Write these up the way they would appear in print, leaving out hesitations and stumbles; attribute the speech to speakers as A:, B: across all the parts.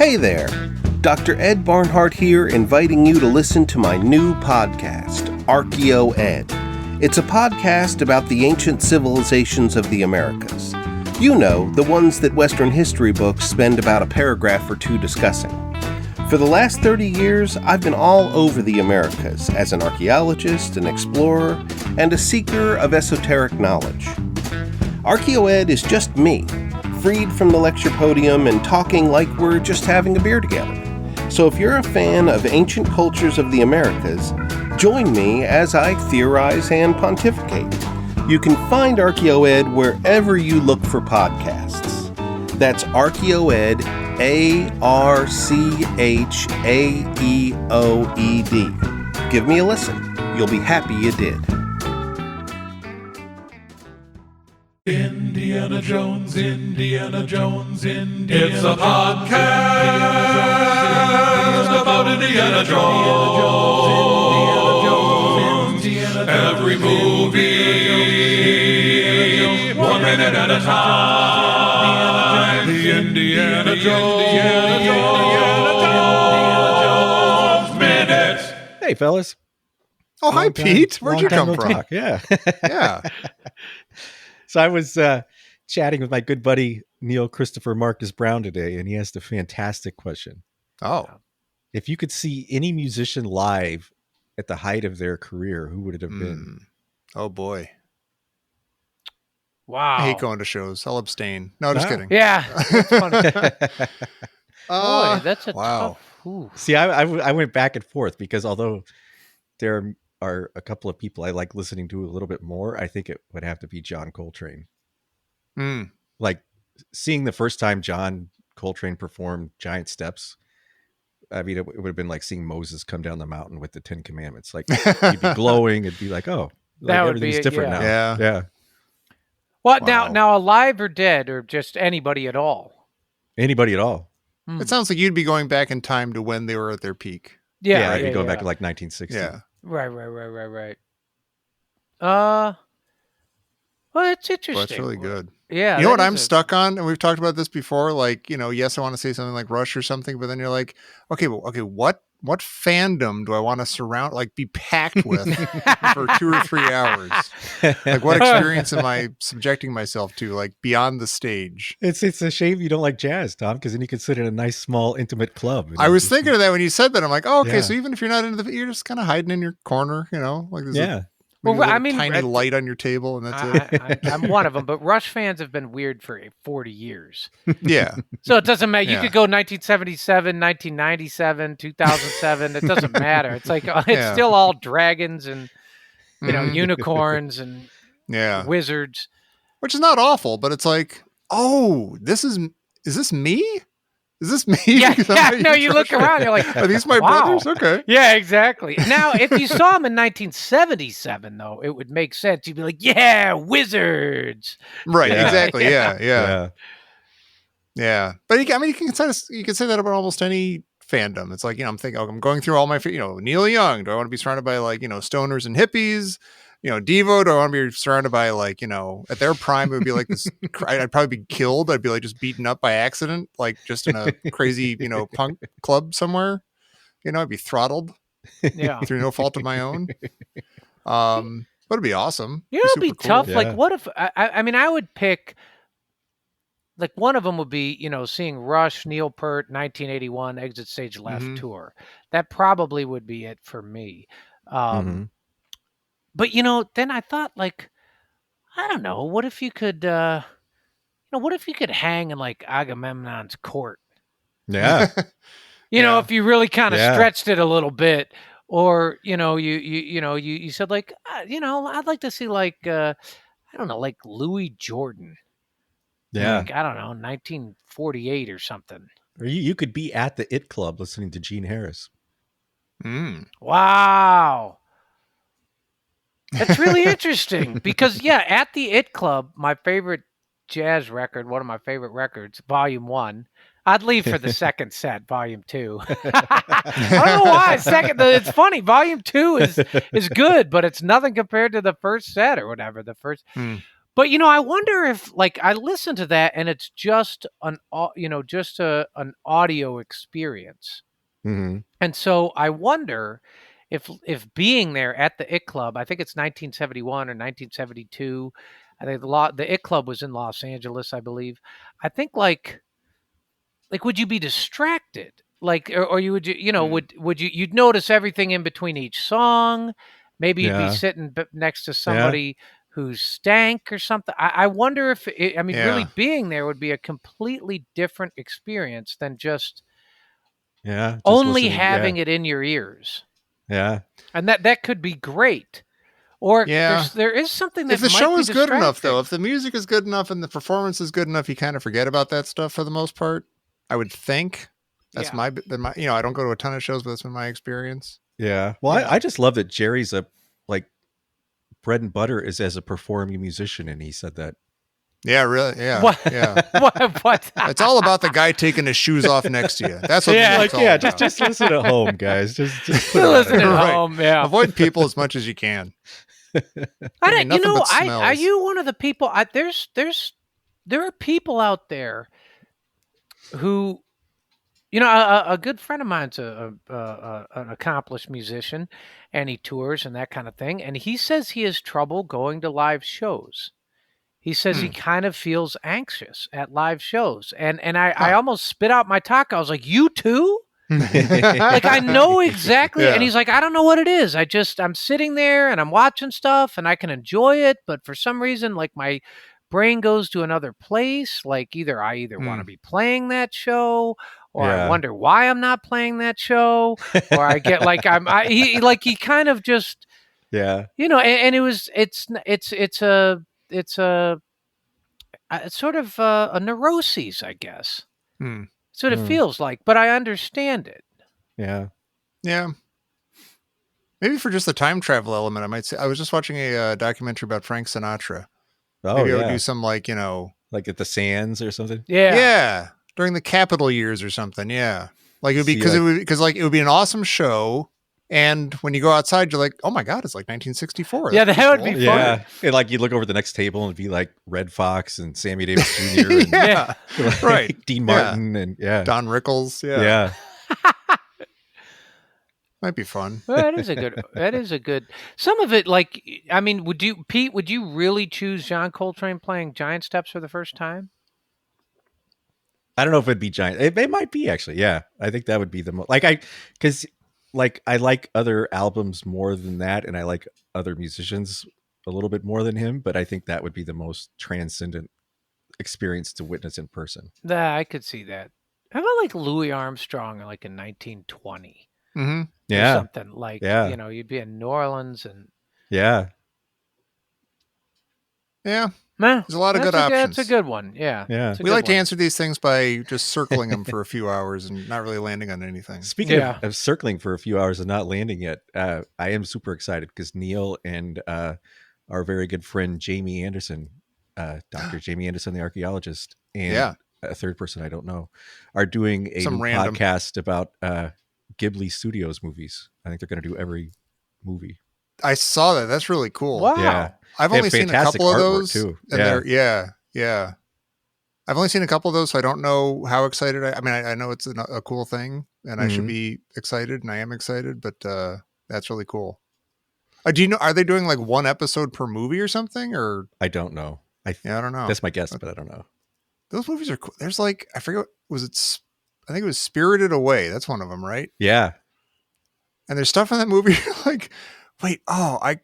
A: Hey there, Dr. Ed Barnhart here, inviting you to listen to my new podcast, Archeo Ed. It's a podcast about the ancient civilizations of the Americas. You know, the ones that Western history books spend about a paragraph or two discussing. For the last 30 years, I've been all over the Americas as an archaeologist, an explorer, and a seeker of esoteric knowledge. Archeo Ed is just me, freed from the lecture podium and talking like we're just having a beer together. So if you're a fan of ancient cultures of the Americas, join me as I theorize and pontificate. You can find Archeo Ed wherever you look for podcasts. That's Archeo Ed, ARCHAEOED. Give me a listen. You'll be happy you did.
B: Indiana Jones, Indiana Jones, Indiana Jones. It's a podcast about Indiana Jones. Every movie, 1 minute at a time. The Indiana Jones Minute.
C: Hey, fellas.
D: Oh, hi, Pete. Where'd you come from?
C: Yeah.
D: Yeah.
C: So I was chatting with my good buddy Neil Christopher Marcus Brown today, and he asked a fantastic question.
D: Oh.
C: If you could see any musician live at the height of their career, who would it have been?
D: Oh, boy.
E: Wow.
D: I hate going to shows. I'll abstain. No, just kidding.
E: Yeah. That's funny. Boy, that's a
D: wow.
E: tough... Ooh.
C: See, I went back and forth because although there are a couple of people I like listening to a little bit more, I think it would have to be John Coltrane. Like seeing the first time John Coltrane performed Giant Steps, I mean, it would have been like seeing Moses come down the mountain with the 10 Commandments. Like you'd be glowing. It'd be like, oh,
E: That would
C: everything's
E: be
C: different now. Yeah.
E: What
D: Wow.
E: now alive or dead or just anybody at all?
C: Anybody at all.
D: It sounds like you'd be going back in time to when they were at their peak.
C: I'd be going back to like 1960.
D: Yeah.
E: Right. Well, it's interesting.
D: Well, that's really good.
E: Yeah.
D: You know what
E: that
D: I'm
E: is
D: stuck on? And we've talked about this before. Like, yes, I want to say something like Rush or something, but then you're like, okay, what fandom do I want to surround, like be packed with for 2 or 3 hours? Like what experience am I subjecting myself to, like beyond the stage?
C: It's a shame you don't like jazz, Tom, because then you could sit in a nice, small, intimate club.
D: I was thinking of that when you said that. I'm like, oh, okay,
C: Yeah.
D: so even if you're not into you're just kind of hiding in your corner, like there's a tiny light on your table, and that's it.
E: I'm one of them, but Rush fans have been weird for 40 years.
D: Yeah.
E: So it doesn't matter. You
D: Yeah.
E: could go 1977, 1997, 2007. It doesn't matter. It's like it's still all dragons and unicorns and wizards.
D: Which is not awful, but it's like, oh, is this me? Is this me?
E: Yeah,
D: Because I'm a
E: no,
D: huge
E: you look
D: Rush fan.
E: around, you're like,
D: are these my
E: wow.
D: brothers? Okay.
E: Yeah, exactly. Now, if you saw him in 1977, though, it would make sense. You'd be like, yeah, wizards.
D: Right.
C: Yeah.
D: Exactly. Yeah. But you can say that about almost any fandom. It's like, I'm thinking, I'm going through all my, Neil Young. Do I want to be surrounded by like, stoners and hippies? Devo, do I want to be surrounded by like, at their prime, it would be like this, I'd probably be killed. I'd be like just beaten up by accident, like just in a crazy, punk club somewhere, I'd be throttled through no fault of my own. But it'd be awesome.
E: It'd be
D: super
E: tough.
D: cool.
E: Like, what if, I mean, I would pick, like one of them would be, seeing Rush, Neil Peart, 1981 Exit Stage Left tour. That probably would be it for me. But, then I thought, like, I don't know, what if you could, what if you could hang in, like, Agamemnon's court?
C: Yeah.
E: If you really kind of stretched it a little bit, or, you said, like, I'd like to see, like, I don't know, like Louis Jordan.
C: Yeah.
E: Like, I don't know, 1948 or something.
C: Or you could be at the It Club listening to Gene Harris.
E: Wow. That's really interesting because, at the It Club, my favorite jazz record, one of my favorite records, Volume 1. I'd leave for the second set, Volume 2. I don't know why. It's funny. Volume 2 is good, but it's nothing compared to the first set or whatever. But I wonder if I listen to that and it's just an audio experience.
C: Mm-hmm.
E: And so I wonder if being there at the IT Club, I think it's 1971 or 1972. I think the IT Club was in Los Angeles, I believe. I think like would you be distracted? Or you would you'd notice everything in between each song? Maybe you'd be sitting next to somebody who stank or something. I wonder if really being there would be a completely different experience than just only having it in your ears.
C: Yeah.
E: And that could be great. Or
D: Yeah.
E: there is something that
D: if the
E: might
D: show
E: be
D: is good enough,
E: distracting.
D: though, if the music is good enough and the performance is good enough, you kind of forget about that stuff for the most part. I would think that's my I don't go to a ton of shows, but that's been my experience.
C: Yeah. Well, I just love that Jerry's bread and butter is as a performing musician, and he said that.
D: Yeah, really. Yeah.
E: What?
D: Yeah.
E: What?
D: It's all about the guy taking his shoes off next to you. That's what it's all about.
C: Just listen at home, guys. Just put
E: listen at
D: Right.
E: home. Yeah.
D: Avoid people as much as you can.
E: Are you one of the people? There are people out there who, a good friend of mine's an accomplished musician, and he tours and that kind of thing. And he says he has trouble going to live shows. He says he kind of feels anxious at live shows, and I almost spit out my taco. I was like, "You too?" I know exactly.
D: Yeah.
E: And he's like, I don't know what it is. I'm sitting there and I'm watching stuff and I can enjoy it. But for some reason, my brain goes to another place. I either want to be playing that show or I wonder why I'm not playing that show. Or I get he kind of just, and it's sort of a neuroses, I guess. That's what it feels like, but I understand it.
C: Yeah.
D: Yeah. Maybe for just the time travel element, I might say I was just watching a documentary about Frank Sinatra.
C: Oh,
D: maybe I would do some like
C: at the Sands or something.
D: Yeah. During the Capitol years or something. Yeah. Like it would be because it would be an awesome show. And when you go outside, you're like, oh my God, it's like 1964.
E: Yeah, that would be fun.
C: Yeah. And you look over the next table and it'd be like Red Fox and Sammy Davis Jr. And
D: right.
C: Dean Martin and
D: Don Rickles.
C: Yeah.
D: Might be fun.
E: Well, that is a good, some of it, would you really choose John Coltrane playing Giant Steps for the first time?
C: I don't know if it'd be Giant. It might be actually. Yeah. I think that would be the most, because I like other albums more than that, and I like other musicians a little bit more than him, but I think that would be the most transcendent experience to witness in person.
E: Yeah, I could see that. How about Louis Armstrong in 1920?
D: Mm-hmm.
C: Yeah.
E: Or something you'd be in New Orleans and
C: yeah.
D: There's a lot of good options.
E: That's a good one. Yeah.
D: We like to answer these things by just circling them for a few hours and not really landing on anything.
C: Speaking of circling for a few hours and not landing yet, I am super excited because Neil and our very good friend Jamie Anderson, Dr. Jamie Anderson, the archaeologist, and a third person I don't know, are doing a podcast about Ghibli Studios movies. I think they're going to do every movie.
D: I saw that. That's really cool.
E: Wow.
C: Yeah.
D: I've only seen a couple of those
C: too.
D: And yeah. I've only seen a couple of those, so I don't know how excited I know it's a cool thing and I should be excited, and I am excited, but that's really cool. Do you know, are they doing one episode per movie or something, or?
C: I don't know. I don't know. That's my guess, but I don't know.
D: Those movies are cool. There's I forget, I think it was Spirited Away. That's one of them, right?
C: Yeah.
D: And there's stuff in that movie wait, I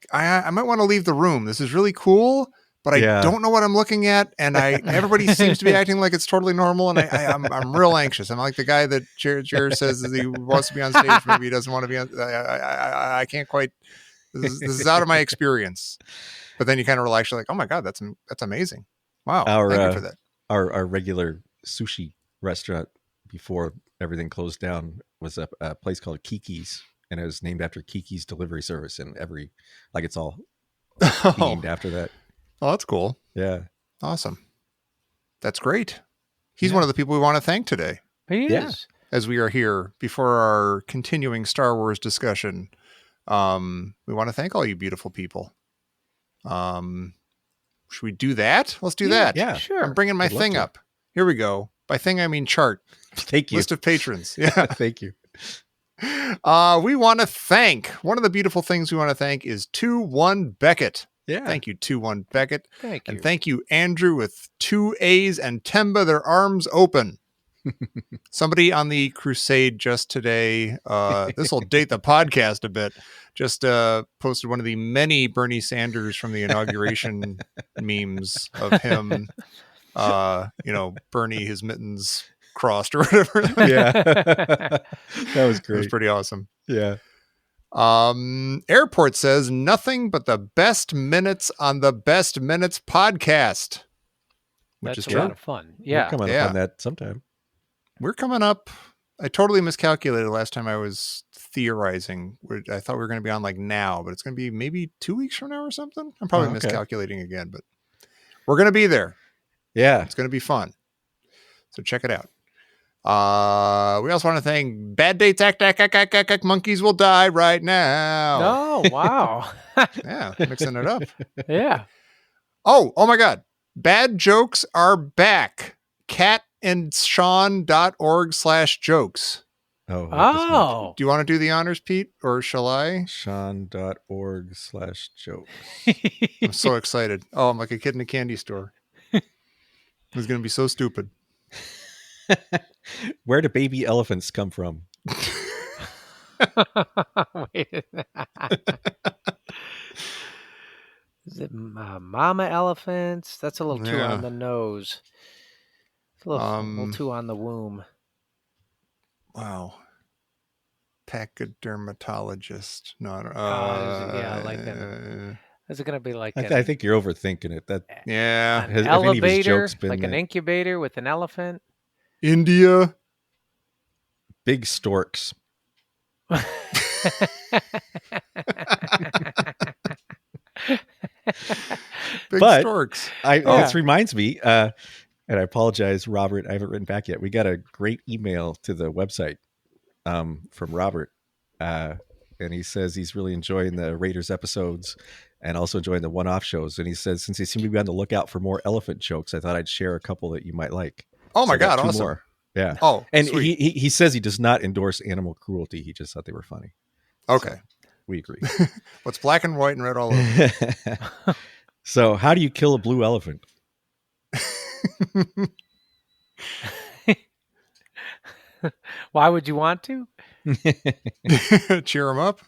D: might want to leave the room. This is really cool, but I don't know what I'm looking at, and everybody seems to be acting like it's totally normal, and I'm real anxious. I'm like the guy that Jared says that he wants to be on stage, maybe he doesn't want to be on. I can't quite. This is out of my experience. But then you kind of relax. You're like, oh my God, that's amazing. Wow, thank you for that.
C: Our regular sushi restaurant before everything closed down was a place called Kiki's. And it was named after Kiki's delivery service, and it's all named after that.
D: Oh, that's cool.
C: Yeah.
D: Awesome. That's great. He's one of the people we want to thank today.
E: He is.
D: As we are here before our continuing Star Wars discussion, we want to thank all you beautiful people. Should we do that? Let's do that.
C: Yeah.
E: Sure.
D: I'm bringing my
C: I'd love
D: thing
C: to.
D: up. Here we go. By thing, I mean chart.
C: Thank you.
D: List of patrons. Yeah.
C: Thank you.
D: We want to thank, one of the beautiful things we want to thank is 2-1 Beckett.
C: Yeah.
D: Thank you, 2-1 Beckett.
E: Thank you.
D: And thank you, Andrew, with 2 A's and Temba, their arms open. Somebody on the crusade just today, this will date the podcast a bit, just posted one of the many Bernie Sanders from the inauguration memes of him, Bernie, his mittens crossed or whatever.
C: Yeah. That was
D: It was
C: great.
D: pretty awesome.
C: Yeah.
D: Airport says nothing but the best minutes on the Best Minutes podcast, which
E: That's
D: is
E: a
D: true.
E: lot of fun.
C: We're
E: Yeah.
C: coming
D: Yeah.
C: up on that sometime.
D: We're coming up. I totally miscalculated last time I was theorizing. I thought we were going to be on like now, but it's going to be maybe 2 weeks from now or something. I'm probably
C: Oh, okay.
D: miscalculating again, but we're going to be there.
C: Yeah.
D: It's going to be fun. So check it out. We also want to thank Bad Dates Act Monkeys Will Die Right Now.
E: Oh, wow.
D: Yeah, mixing it up.
E: Yeah.
D: Oh my God. Bad jokes are back. catandshawn.org/jokes.
C: Oh.
E: Oh.
D: Do you want to do the honors, Pete, or shall I?
C: Sean.org/jokes.
D: I'm so excited. Oh, I'm like a kid in a candy store. It's going to be so stupid.
C: Where do baby elephants come from?
E: Wait. Is it mama elephants? That's a little too
D: Yeah.
E: on the nose. It's a little too on the womb.
D: Wow. Pachydermatologist. No, I don't
E: yeah, like that. Is it going to be like
C: I think you're overthinking it. That
D: yeah.
E: an
C: Have any of his
E: elevator,
C: jokes been
E: like an
C: that-
E: incubator with an elephant?
D: India.
C: big storks.
D: Big
C: But-
D: storks.
C: This reminds me, and I apologize, Robert, I haven't written back yet. We got a great email to the website from Robert. And he says he's really enjoying the Raiders episodes and also enjoying the one-off shows. And he says, since he seemed to be on the lookout for more elephant jokes, I thought I'd share a couple that you might like.
D: Oh my
C: So I got
D: God,
C: two
D: awesome.
C: more. Yeah.
D: Oh,
C: And
D: sweet.
C: he says he does not endorse animal cruelty. He just thought they were funny.
D: Okay.
C: We agree.
D: What's black and white and red all over?
C: So how do you kill a blue elephant?
E: Why would you want to?
D: Cheer him up.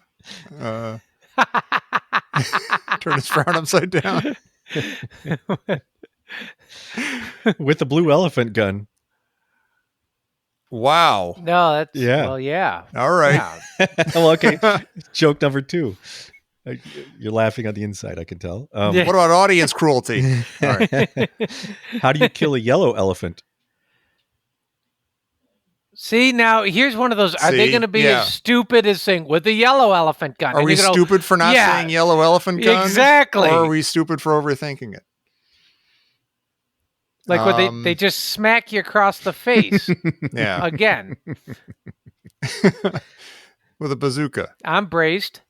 D: Turn his frown upside down.
C: With the blue elephant gun.
D: Wow.
E: No, that's
C: Yeah.
E: Well, yeah.
D: All right.
E: Yeah.
C: Well, okay. Joke number 2. You're laughing on the inside, I can tell.
E: Yeah.
D: What about audience cruelty? All right.
C: How do you kill a yellow elephant?
E: See, now here's one of those. Are they
D: See?
E: going to be
D: Yeah.
E: as stupid as saying with the yellow elephant gun?
D: Are
E: And
D: we
E: you're gonna-
D: stupid for not
E: Yeah.
D: saying yellow elephant gun?
E: Exactly.
D: Or are we stupid for overthinking it?
E: Like when they just smack you across the face
D: Yeah.
E: again.
D: With a bazooka.
E: I'm braced.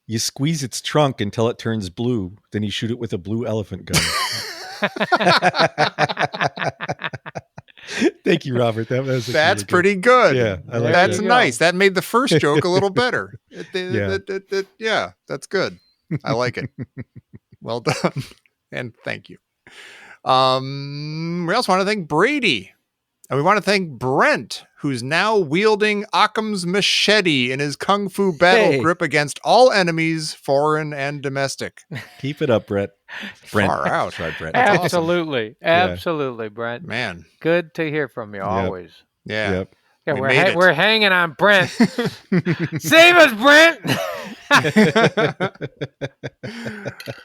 C: You squeeze its trunk until it turns blue. Then you shoot it with a blue elephant gun. Thank you, Robert. That was
D: That's
C: really good.
D: pretty good.
C: Yeah, I like
D: That's
E: that.
D: nice. That made the first joke a little better.
C: Yeah.
D: Yeah, that's good. I like it. Well done. And thank you. We also want to thank Brady. And we want to thank Brent, who's now wielding Occam's machete in his kung fu battle
C: Hey.
D: grip against all enemies, foreign and domestic.
C: Keep it up, Brett.
D: Far out.
C: Try Brett.
D: awesome.
E: Absolutely. Absolutely, Brent.
D: Man.
E: Good to hear from you always.
D: Yeah.
C: Yep.
E: Yeah,
D: We
E: we're
D: made it.
E: we're hanging on Brent. Save us, Brent.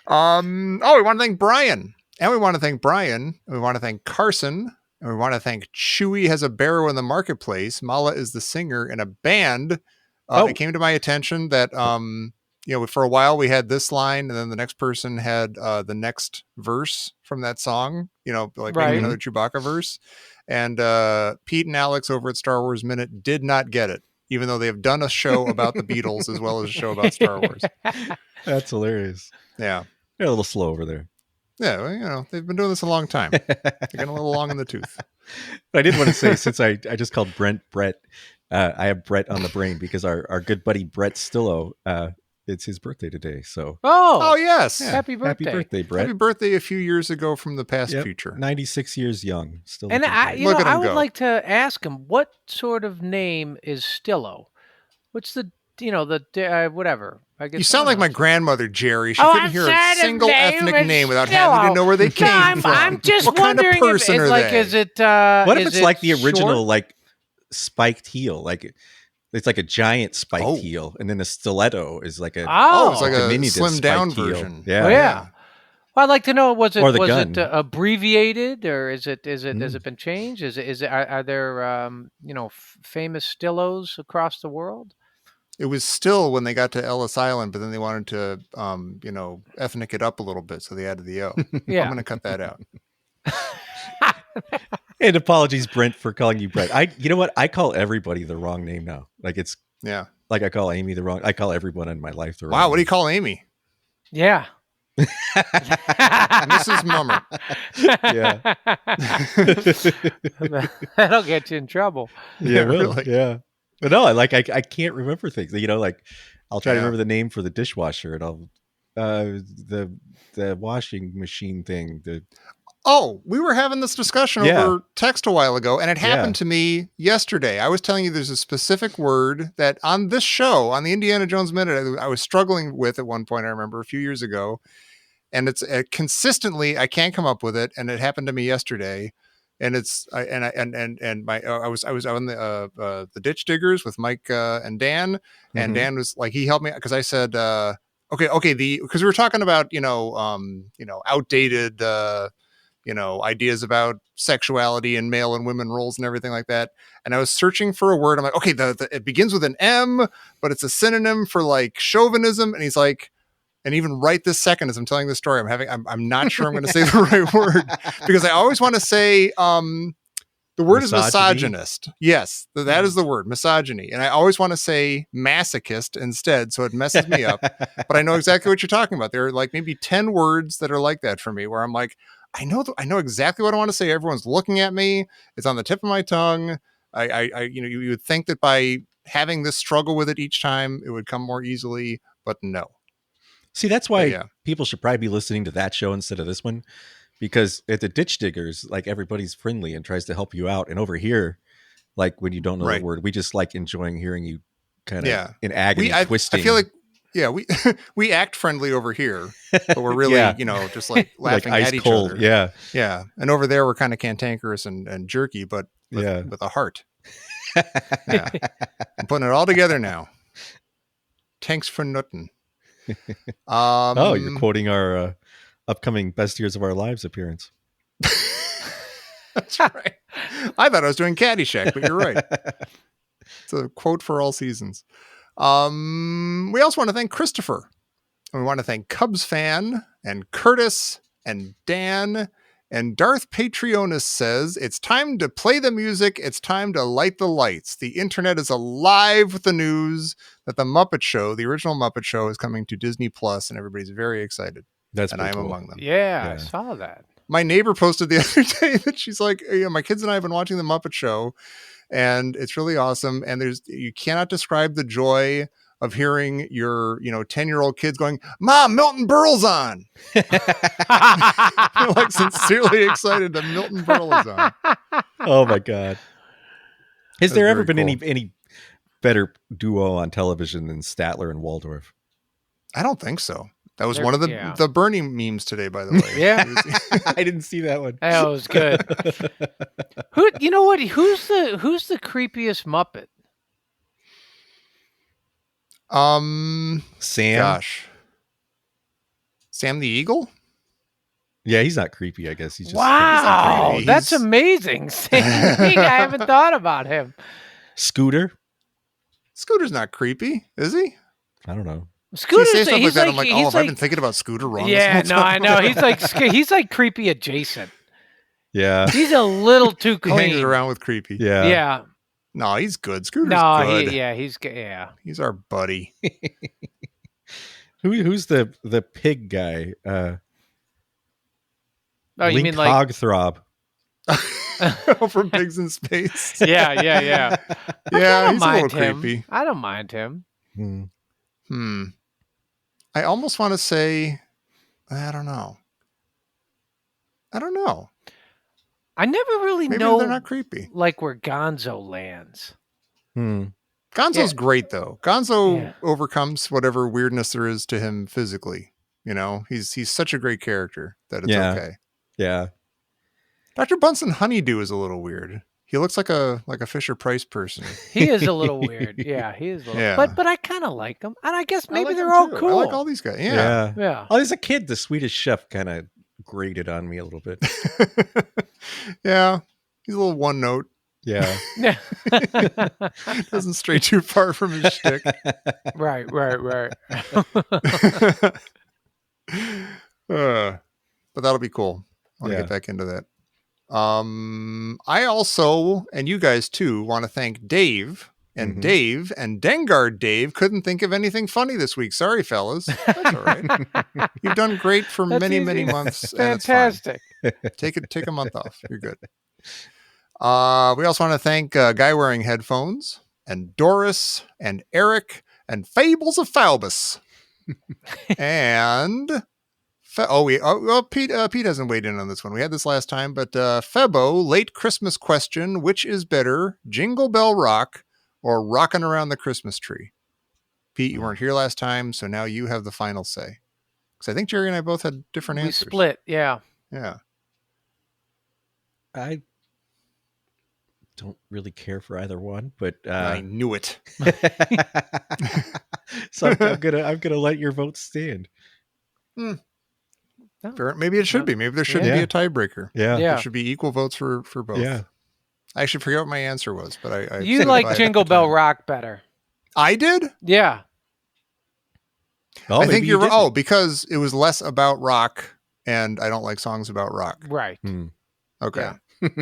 D: We want to thank Brian. And we want to thank Brian. And we want to thank Carson. And we want to thank Chewy has a barrow in the marketplace. Mala is the singer in a band. It came to my attention that for a while we had this line, and then the next person had the next verse from that song. Like maybe
E: Right.
D: another Chewbacca verse. And Pete and Alex over at Star Wars Minute did not get it, even though they have done a show about the Beatles as well as a show about Star Wars.
C: That's hilarious.
D: Yeah.
C: They're a little slow over there.
D: Yeah, well, they've been doing this a long time. They're getting a little long in the tooth.
C: But I did want to say, since I just called Brent Brett, I have Brett on the brain because our good buddy Brett Stillo, it's his birthday today. So
D: Oh yes,
C: yeah,
E: Happy birthday.
C: Happy birthday, Brett.
D: Happy birthday a few years ago from the past future.
C: 96 years young. Still
E: And
C: looking great.
D: Look at him
E: I would
D: go.
E: like to ask him, what sort of name is Stillo? What's the whatever? I guess
D: You sound like my grandmother, Jerry. She couldn't hear a single ethnic name without having to know where they came from.
E: I'm just
D: what kind of
E: wondering
D: person
E: if
D: are
E: it's like,
D: they?
E: is it?
C: What if
E: is
C: it's
E: it
C: like the original,
E: short?
C: like spiked heel? Like it's like a giant spiked
D: Oh.
C: heel, and then a stiletto is like a
E: Oh,
D: It's like a
C: diminutive
D: slimmed down
C: spiked heel.
D: version.
C: Yeah.
E: Oh, yeah. Well, I'd like to know, was
C: Or the
E: it
C: gun.
E: abbreviated, or has it been changed? Are there famous Stillos across the world?
D: It was still when they got to Ellis Island, but then they wanted to, ethnic it up a little bit, so they added the O.
E: Yeah.
D: I'm going to cut that out.
C: And apologies, Brent, for calling you Brett. You know what? I call everybody the wrong name now. Like it's
D: Yeah.
C: like I call Amy the wrong. I call everyone in my life the wrong.
D: Wow. What do you
C: name.
D: call Amy?
E: Yeah.
D: Mrs. Mummer.
C: Yeah.
E: That'll get you in trouble.
C: Yeah,
D: Yeah,
C: really.
D: really.
C: Yeah. But no, I can't remember things. Like I'll try to
D: Yeah.
C: remember the name for the dishwasher, and I'll the washing machine thing.
D: Oh, we were having this discussion
C: Yeah.
D: over text a while ago, and it happened
C: Yeah.
D: to me yesterday. I was telling you there's a specific word that on this show, on the Indiana Jones Minute, I was struggling with at one point, I remember a few years ago. And it's consistently, I can't come up with it. And it happened to me yesterday. And it's, I was on the Ditch Diggers with Mike and Dan. And
C: Mhm.
D: Dan was like, he helped me because I said, because we were talking about, outdated, ideas about sexuality and male and women roles and everything like that. And I was searching for a word. I'm like, okay, it begins with an M, but it's a synonym for like chauvinism. And he's like, and even right this second, as I'm telling this story, I'm not sure I'm going to say the right word because I always want to say, the word is
C: Misogyny?
D: misogynist. Yes, that is the word, misogyny. And I always want to say masochist instead. So it messes me up, but I know exactly what you're talking about. There are like maybe 10 words that are like that for me where I'm like, I know exactly what I want to say. Everyone's looking at me. It's on the tip of my tongue. You would think that by having this struggle with it each time, it would come more easily, but no.
C: See, that's why
D: Yeah.
C: people should probably be listening to that show instead of this one, because at the Ditch Diggers, like everybody's friendly and tries to help you out, and over here, like when you don't know
D: Right.
C: the word, we just like enjoying hearing you kind of in
D: We,
C: agony,
D: I
C: twisting.
D: feel like, yeah, we act friendly over here, but we're really,
C: Yeah.
D: just like
C: like
D: laughing
C: ice
D: at each
C: cold.
D: other.
C: Yeah,
D: Yeah. And over there, we're kind of cantankerous and jerky, but with a heart. Yeah. I'm putting it all together now. Thanks for nothing.
C: Oh, you're quoting our upcoming Best Years of Our Lives appearance.
D: That's right. I thought I was doing Caddyshack, but you're right. It's a quote for all seasons. We also want to thank Christopher. And we want to thank Cubs fan and Curtis and Dan. And Darth Patreonus says, it's time to play the music. It's time to light the lights. The internet is alive with the news that the Muppet Show, the original Muppet Show, is coming to Disney Plus, and everybody's very excited.
C: That's
D: and
C: pretty
D: I am
C: cool.
D: among them.
E: Yeah, I
C: Yeah.
E: saw that.
D: My neighbor posted the other day that she's like, my kids and I have been watching the Muppet Show, and it's really awesome. And you cannot describe the joy of hearing your 10-year-old kids going, "Mom, Milton Berle's on." They're like sincerely excited that Milton Berle is on.
C: Oh my god! Has
D: That's
C: there ever
D: very
C: been
D: cool.
C: any better duo on television than Statler and Waldorf?
D: I don't think so. That was
E: They're-
D: one of
E: yeah.
D: the Bernie memes today, by the way.
E: Yeah.
C: I didn't see that one.
E: That was good. Who? You know what? Who's the creepiest Muppet?
C: Sam.
D: Gosh. Sam the Eagle?
C: Yeah, he's not creepy. I guess he's just
E: Wow,
D: creepy.
E: that's
D: He's-
E: amazing. Same thing. I haven't thought about him.
C: Scooter.
D: Scooter's not creepy, is he?
C: I don't know.
E: Scooter's
D: See, you say stuff like
E: he's
D: that.
E: like,
D: I'm like,
E: he's
D: have I been thinking about Scooter wrong?
E: yeah,
D: this
E: no,
D: whole
E: I
D: time?
E: know. He's like creepy adjacent.
C: Yeah,
E: He's a little too
D: He
E: clean.
D: hangs around with creepy.
C: yeah,
E: Yeah.
D: No, he's good. Scooter's
E: No,
D: good.
E: he's good. Yeah.
D: He's our buddy.
C: Who's the pig guy?
E: Oh, you
C: Linked
E: mean like
C: hog throb.
D: From Pigs in Space.
E: yeah.
D: Yeah,
E: I
D: he's a little creepy.
E: I don't mind him.
D: I almost want to say, I don't know.
E: I never really
D: Maybe
E: know
D: they're not creepy.
E: like where Gonzo lands.
D: Gonzo's great though. Gonzo
E: Yeah.
D: overcomes whatever weirdness there is to him physically. You know, he's such a great character that it's okay.
C: Yeah.
D: Dr. Bunsen Honeydew is a little weird. He looks like a Fisher Price person.
E: He is a little weird. Yeah, he is. But I kind of like him, and I guess maybe
D: like
E: they're
D: him
E: all
D: too.
E: cool.
D: I like all these guys. Yeah.
E: Oh,
C: as a kid, the Swedish Chef kind of grated on me a little bit.
D: Yeah. He's a little one note.
C: Yeah.
D: Doesn't stray too far from his shtick.
E: Right.
D: But that'll be cool. I want to get back into that. I also, and you guys too, want to thank Dave. And Dave and Dengard Dave couldn't think of anything funny this week. Sorry, fellas. That's all right. You've done great for many months.
E: Fantastic.
D: And it's fine. Take a month off. You're good. We also want to thank Guy Wearing Headphones and Doris and Eric and Fables of Falbus. And Pete hasn't weighed in on this one. We had this last time, but Febo, late Christmas question: which is better, Jingle Bell Rock or Rockin' Around the Christmas Tree? Pete, you weren't here last time, so now you have the final say. Because I think Jerry and I both had different answers.
E: We split, yeah.
C: I don't really care for either one, but
D: I knew it.
C: So I'm gonna let your vote stand.
D: Fair. Maybe it should be. Maybe there shouldn't be a tiebreaker.
C: Yeah.
D: There should be equal votes for both.
C: Yeah.
D: I actually forget what my answer was, but I
E: you like Jingle Bell Rock better.
D: I did?
E: Yeah.
C: Oh,
D: I think you're right. Oh, because it was less about rock, and I don't like songs about rock.
E: Right.
D: Okay.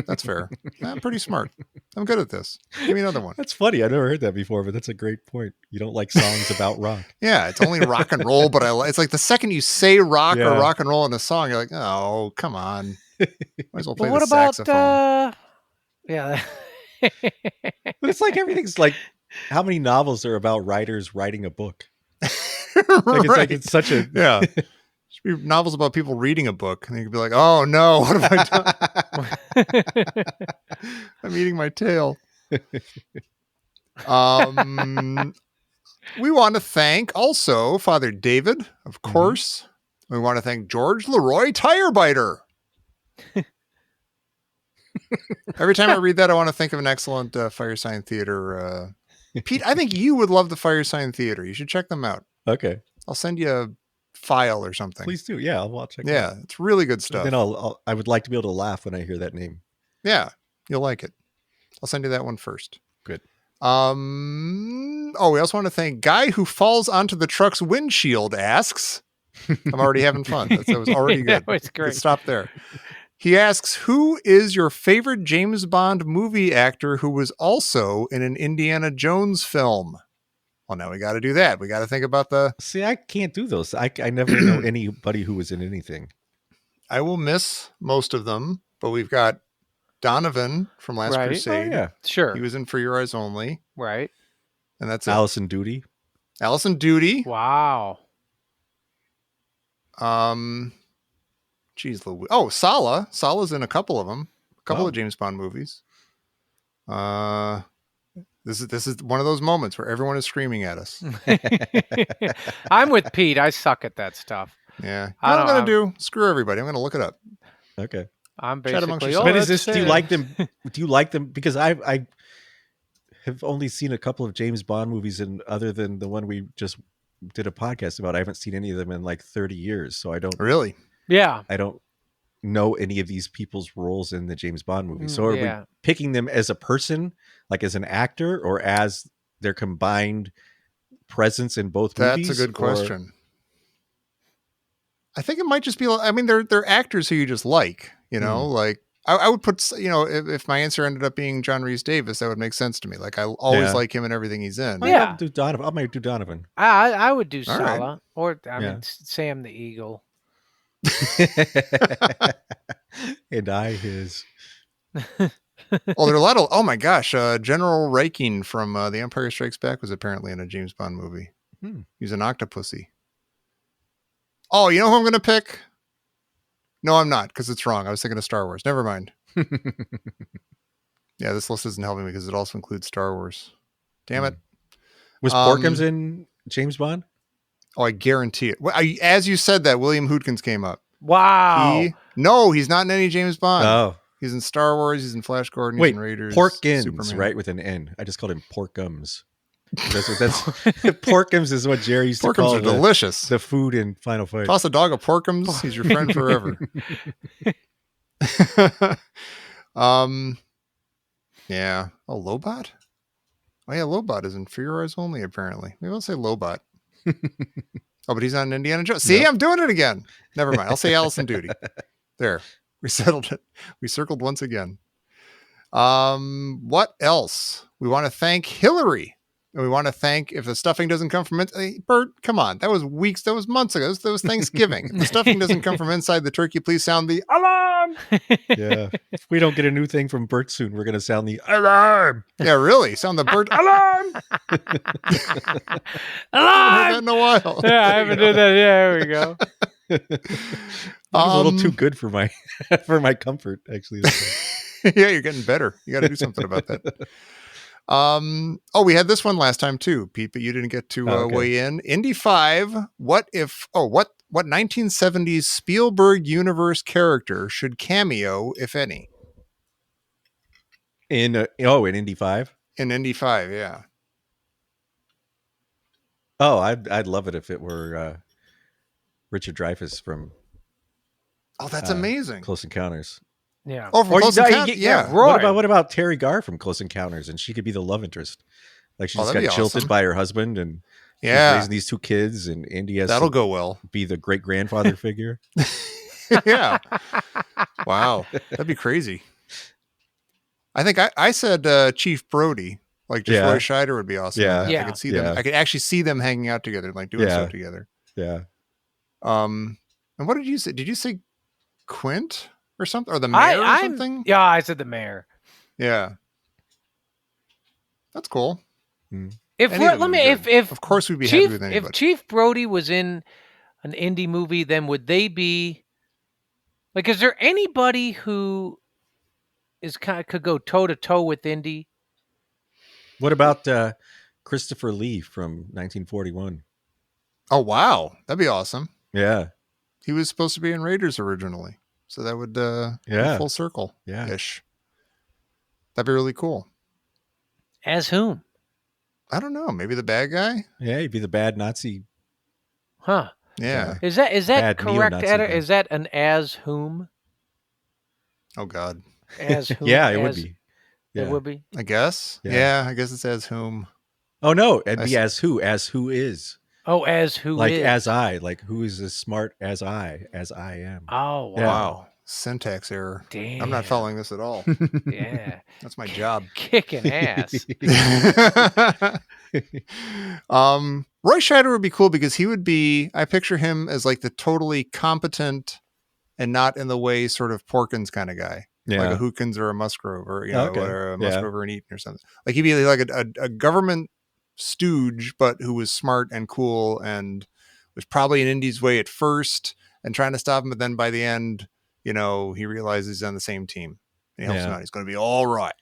D: That's fair. I'm pretty smart. I'm good at this. Give me another one.
C: That's funny. I never heard that before, but that's a great point. You don't like songs about rock.
D: Yeah, it's only rock and roll, but it's like the second you say rock or rock and roll in a song, you're like, oh, come on. Might as well play the saxophone.
E: Yeah.
C: But it's like everything's like, how many novels are about writers writing a book? Like it's such a should be novels about people reading a book, and you could be like, oh no, what have I done? I'm eating my tail. We want to thank also Father David, of course. We want to thank George Leroy Tirebiter. Every time I read that, I want to think of an excellent Fire Sign Theater. Pete, I think you would love the Fire Sign Theater. You should check them out. Okay.
D: I'll send you a file or something.
C: Please do. Yeah, I'll check it out.
D: Yeah, it's really good stuff.
C: Then I would like to be able to laugh when I hear that name.
D: Yeah, you'll like it. I'll send you that one first.
C: Good.
D: We also want to thank Guy Who Falls Onto the Truck's Windshield asks. I'm already having fun. That was already good.
E: That was great.
D: Stop there. He asks, who is your favorite James Bond movie actor who was also in an Indiana Jones film? Well, now we got to do that. We got to think about
C: See, I can't do those. I never know anybody who was in anything.
D: I will miss most of them, but we've got Donovan from Last Crusade.
C: Oh, yeah.
E: Sure.
D: He was in For Your Eyes Only.
E: Right.
D: And that's it.
C: Allison Duty.
D: Allison Duty.
E: Wow.
D: Geez, Louise. Oh, Sala. Sala's in a couple of them. A couple of James Bond movies. This is one of those moments where everyone is screaming at us.
E: I'm with Pete. I suck at that stuff.
D: Yeah. You know what I'm going to do? Screw everybody. I'm going to look it up.
C: Okay.
E: I'm basically.
C: But is this? Do you like them? Do you like them? Because I have only seen a couple of James Bond movies, and other than the one we just did a podcast about, I haven't seen any of them in like 30 years. So I don't
D: really.
E: Yeah.
C: I don't know any of these people's roles in the James Bond movies. So are we picking them as a person, like as an actor, or as their combined presence in both movies?
D: That's a good question. I think it might just be, I mean, they're actors who you just like, you know, like I would put, you know, if my answer ended up being John Rhys Davis, that would make sense to me. Like I always like him and everything he's in.
E: Yeah.
C: I'll do Donovan. I might do Donovan.
E: I would do Sala,
D: right.
E: or I mean, Sam the Eagle.
C: And I his.
D: Oh, there are a lot of. Oh my gosh, General Raking from The Empire Strikes Back was apparently in a James Bond movie. He's an octopussy. Oh, you know who I'm going to pick? No, I'm not, because it's wrong. I was thinking of Star Wars. Never mind. Yeah, this list isn't helping me because it also includes Star Wars. Damn it.
C: Was Porkins in James Bond?
D: Oh, I guarantee it. Well, as you said that, William Hootkins came up.
E: Wow.
D: No, he's not in any James Bond.
C: Oh.
D: He's in Star Wars. He's in Flash Gordon. He's
C: Wait,
D: in Raiders.
C: Porkins,
D: Superman.
C: right, with an N. I just called him Porkums. That's Porkums is what Jerry used to call
D: Porkums are delicious.
C: The food in Final Fight.
D: Toss a dog a Porkums. He's your friend forever. Yeah. Oh, Lobot? Oh, yeah, Lobot is in For Your Eyes Only, apparently. Maybe I'll say Lobot. Oh, but he's not in Indiana Jones. See, I'm doing it again. Never mind. I'll say Allison Duty. There. We settled it. We circled once again. What else? We want to thank Hillary. And we want to thank, if the stuffing doesn't come from Bert, come on. That was weeks, that was months ago. That was Thanksgiving. If the stuffing doesn't come from inside the turkey, please sound the alarm.
C: Yeah. If we don't get a new thing from Bert soon, we're going to sound the alarm.
D: Yeah, really. Sound the Bert alarm.
E: Alarm!
D: I haven't heard that in a while.
E: Yeah, I haven't done that. Yeah, there we go.
C: That was a little too good for my for my comfort, actually.
D: Yeah, you're getting better. You got to do something about that. Oh, we had this one last time too, Pete, but you didn't get to weigh in. Indy 5. What 1970s Spielberg universe character should cameo, if any?
C: In Indy 5?
D: In Indy 5, yeah.
C: Oh, I'd love it if it were Richard Dreyfuss from
D: Oh, that's amazing.
C: Close Encounters.
E: Yeah.
D: Oh, from Close Encounters? Yeah.
E: Roy.
C: What about Terry Garr from Close Encounters? And she could be the love interest. Like she just got jilted
D: awesome.
C: by her husband and she's raising these two kids, and Indy has
D: that'll go well.
C: Be the great grandfather figure.
D: Yeah. Wow. That'd be crazy. I think I said Chief Brody. Like just Roy Scheider would be awesome.
C: Yeah.
D: I could see them. I could actually see them hanging out together, like doing stuff together.
C: Yeah.
D: And what did you say? Did you say Quint or something? Or the mayor or something?
E: Yeah, I said the mayor.
D: Yeah. That's cool.
E: If
D: of course we'd be happy with anybody.
E: If Chief Brody was in an indie movie, then would they be like? Is there anybody who is could go toe to toe with Indy?
C: What about Christopher Lee from 1941?
D: Oh wow, that'd be awesome.
C: Yeah,
D: he was supposed to be in Raiders originally, so that would be full circle. Ish. That'd be really cool.
E: As whom?
D: I don't know. Maybe the bad guy.
C: Yeah, he'd be the bad Nazi.
E: Huh.
D: Yeah.
E: Is that correct, Ed? Is that an as whom?
D: Oh God.
E: As whom?
C: Yeah, it would be.
E: Yeah. It would be.
D: I guess. Yeah, I guess it's as whom.
C: Oh no, it'd be as who? As who is?
E: Oh, as who
C: like
E: is.
C: As I, like who is as smart as I am.
E: Oh wow.
D: Wow. Syntax error.
E: Damn.
D: I'm not following this at all.
E: Yeah.
D: That's my job.
E: Kicking ass.
D: Roy Scheider would be cool because he would be, I picture him as like the totally competent and not in the way sort of Porkins kind of guy.
C: Yeah.
D: Like a Hootkins or a Musgrove or, or a Musgrove or an Eaton or something. Like he'd be like a government stooge, but who was smart and cool and was probably in Indy's way at first and trying to stop him. But then by the end, he realizes he's on the same team. And he helps him out. He's going to be all right.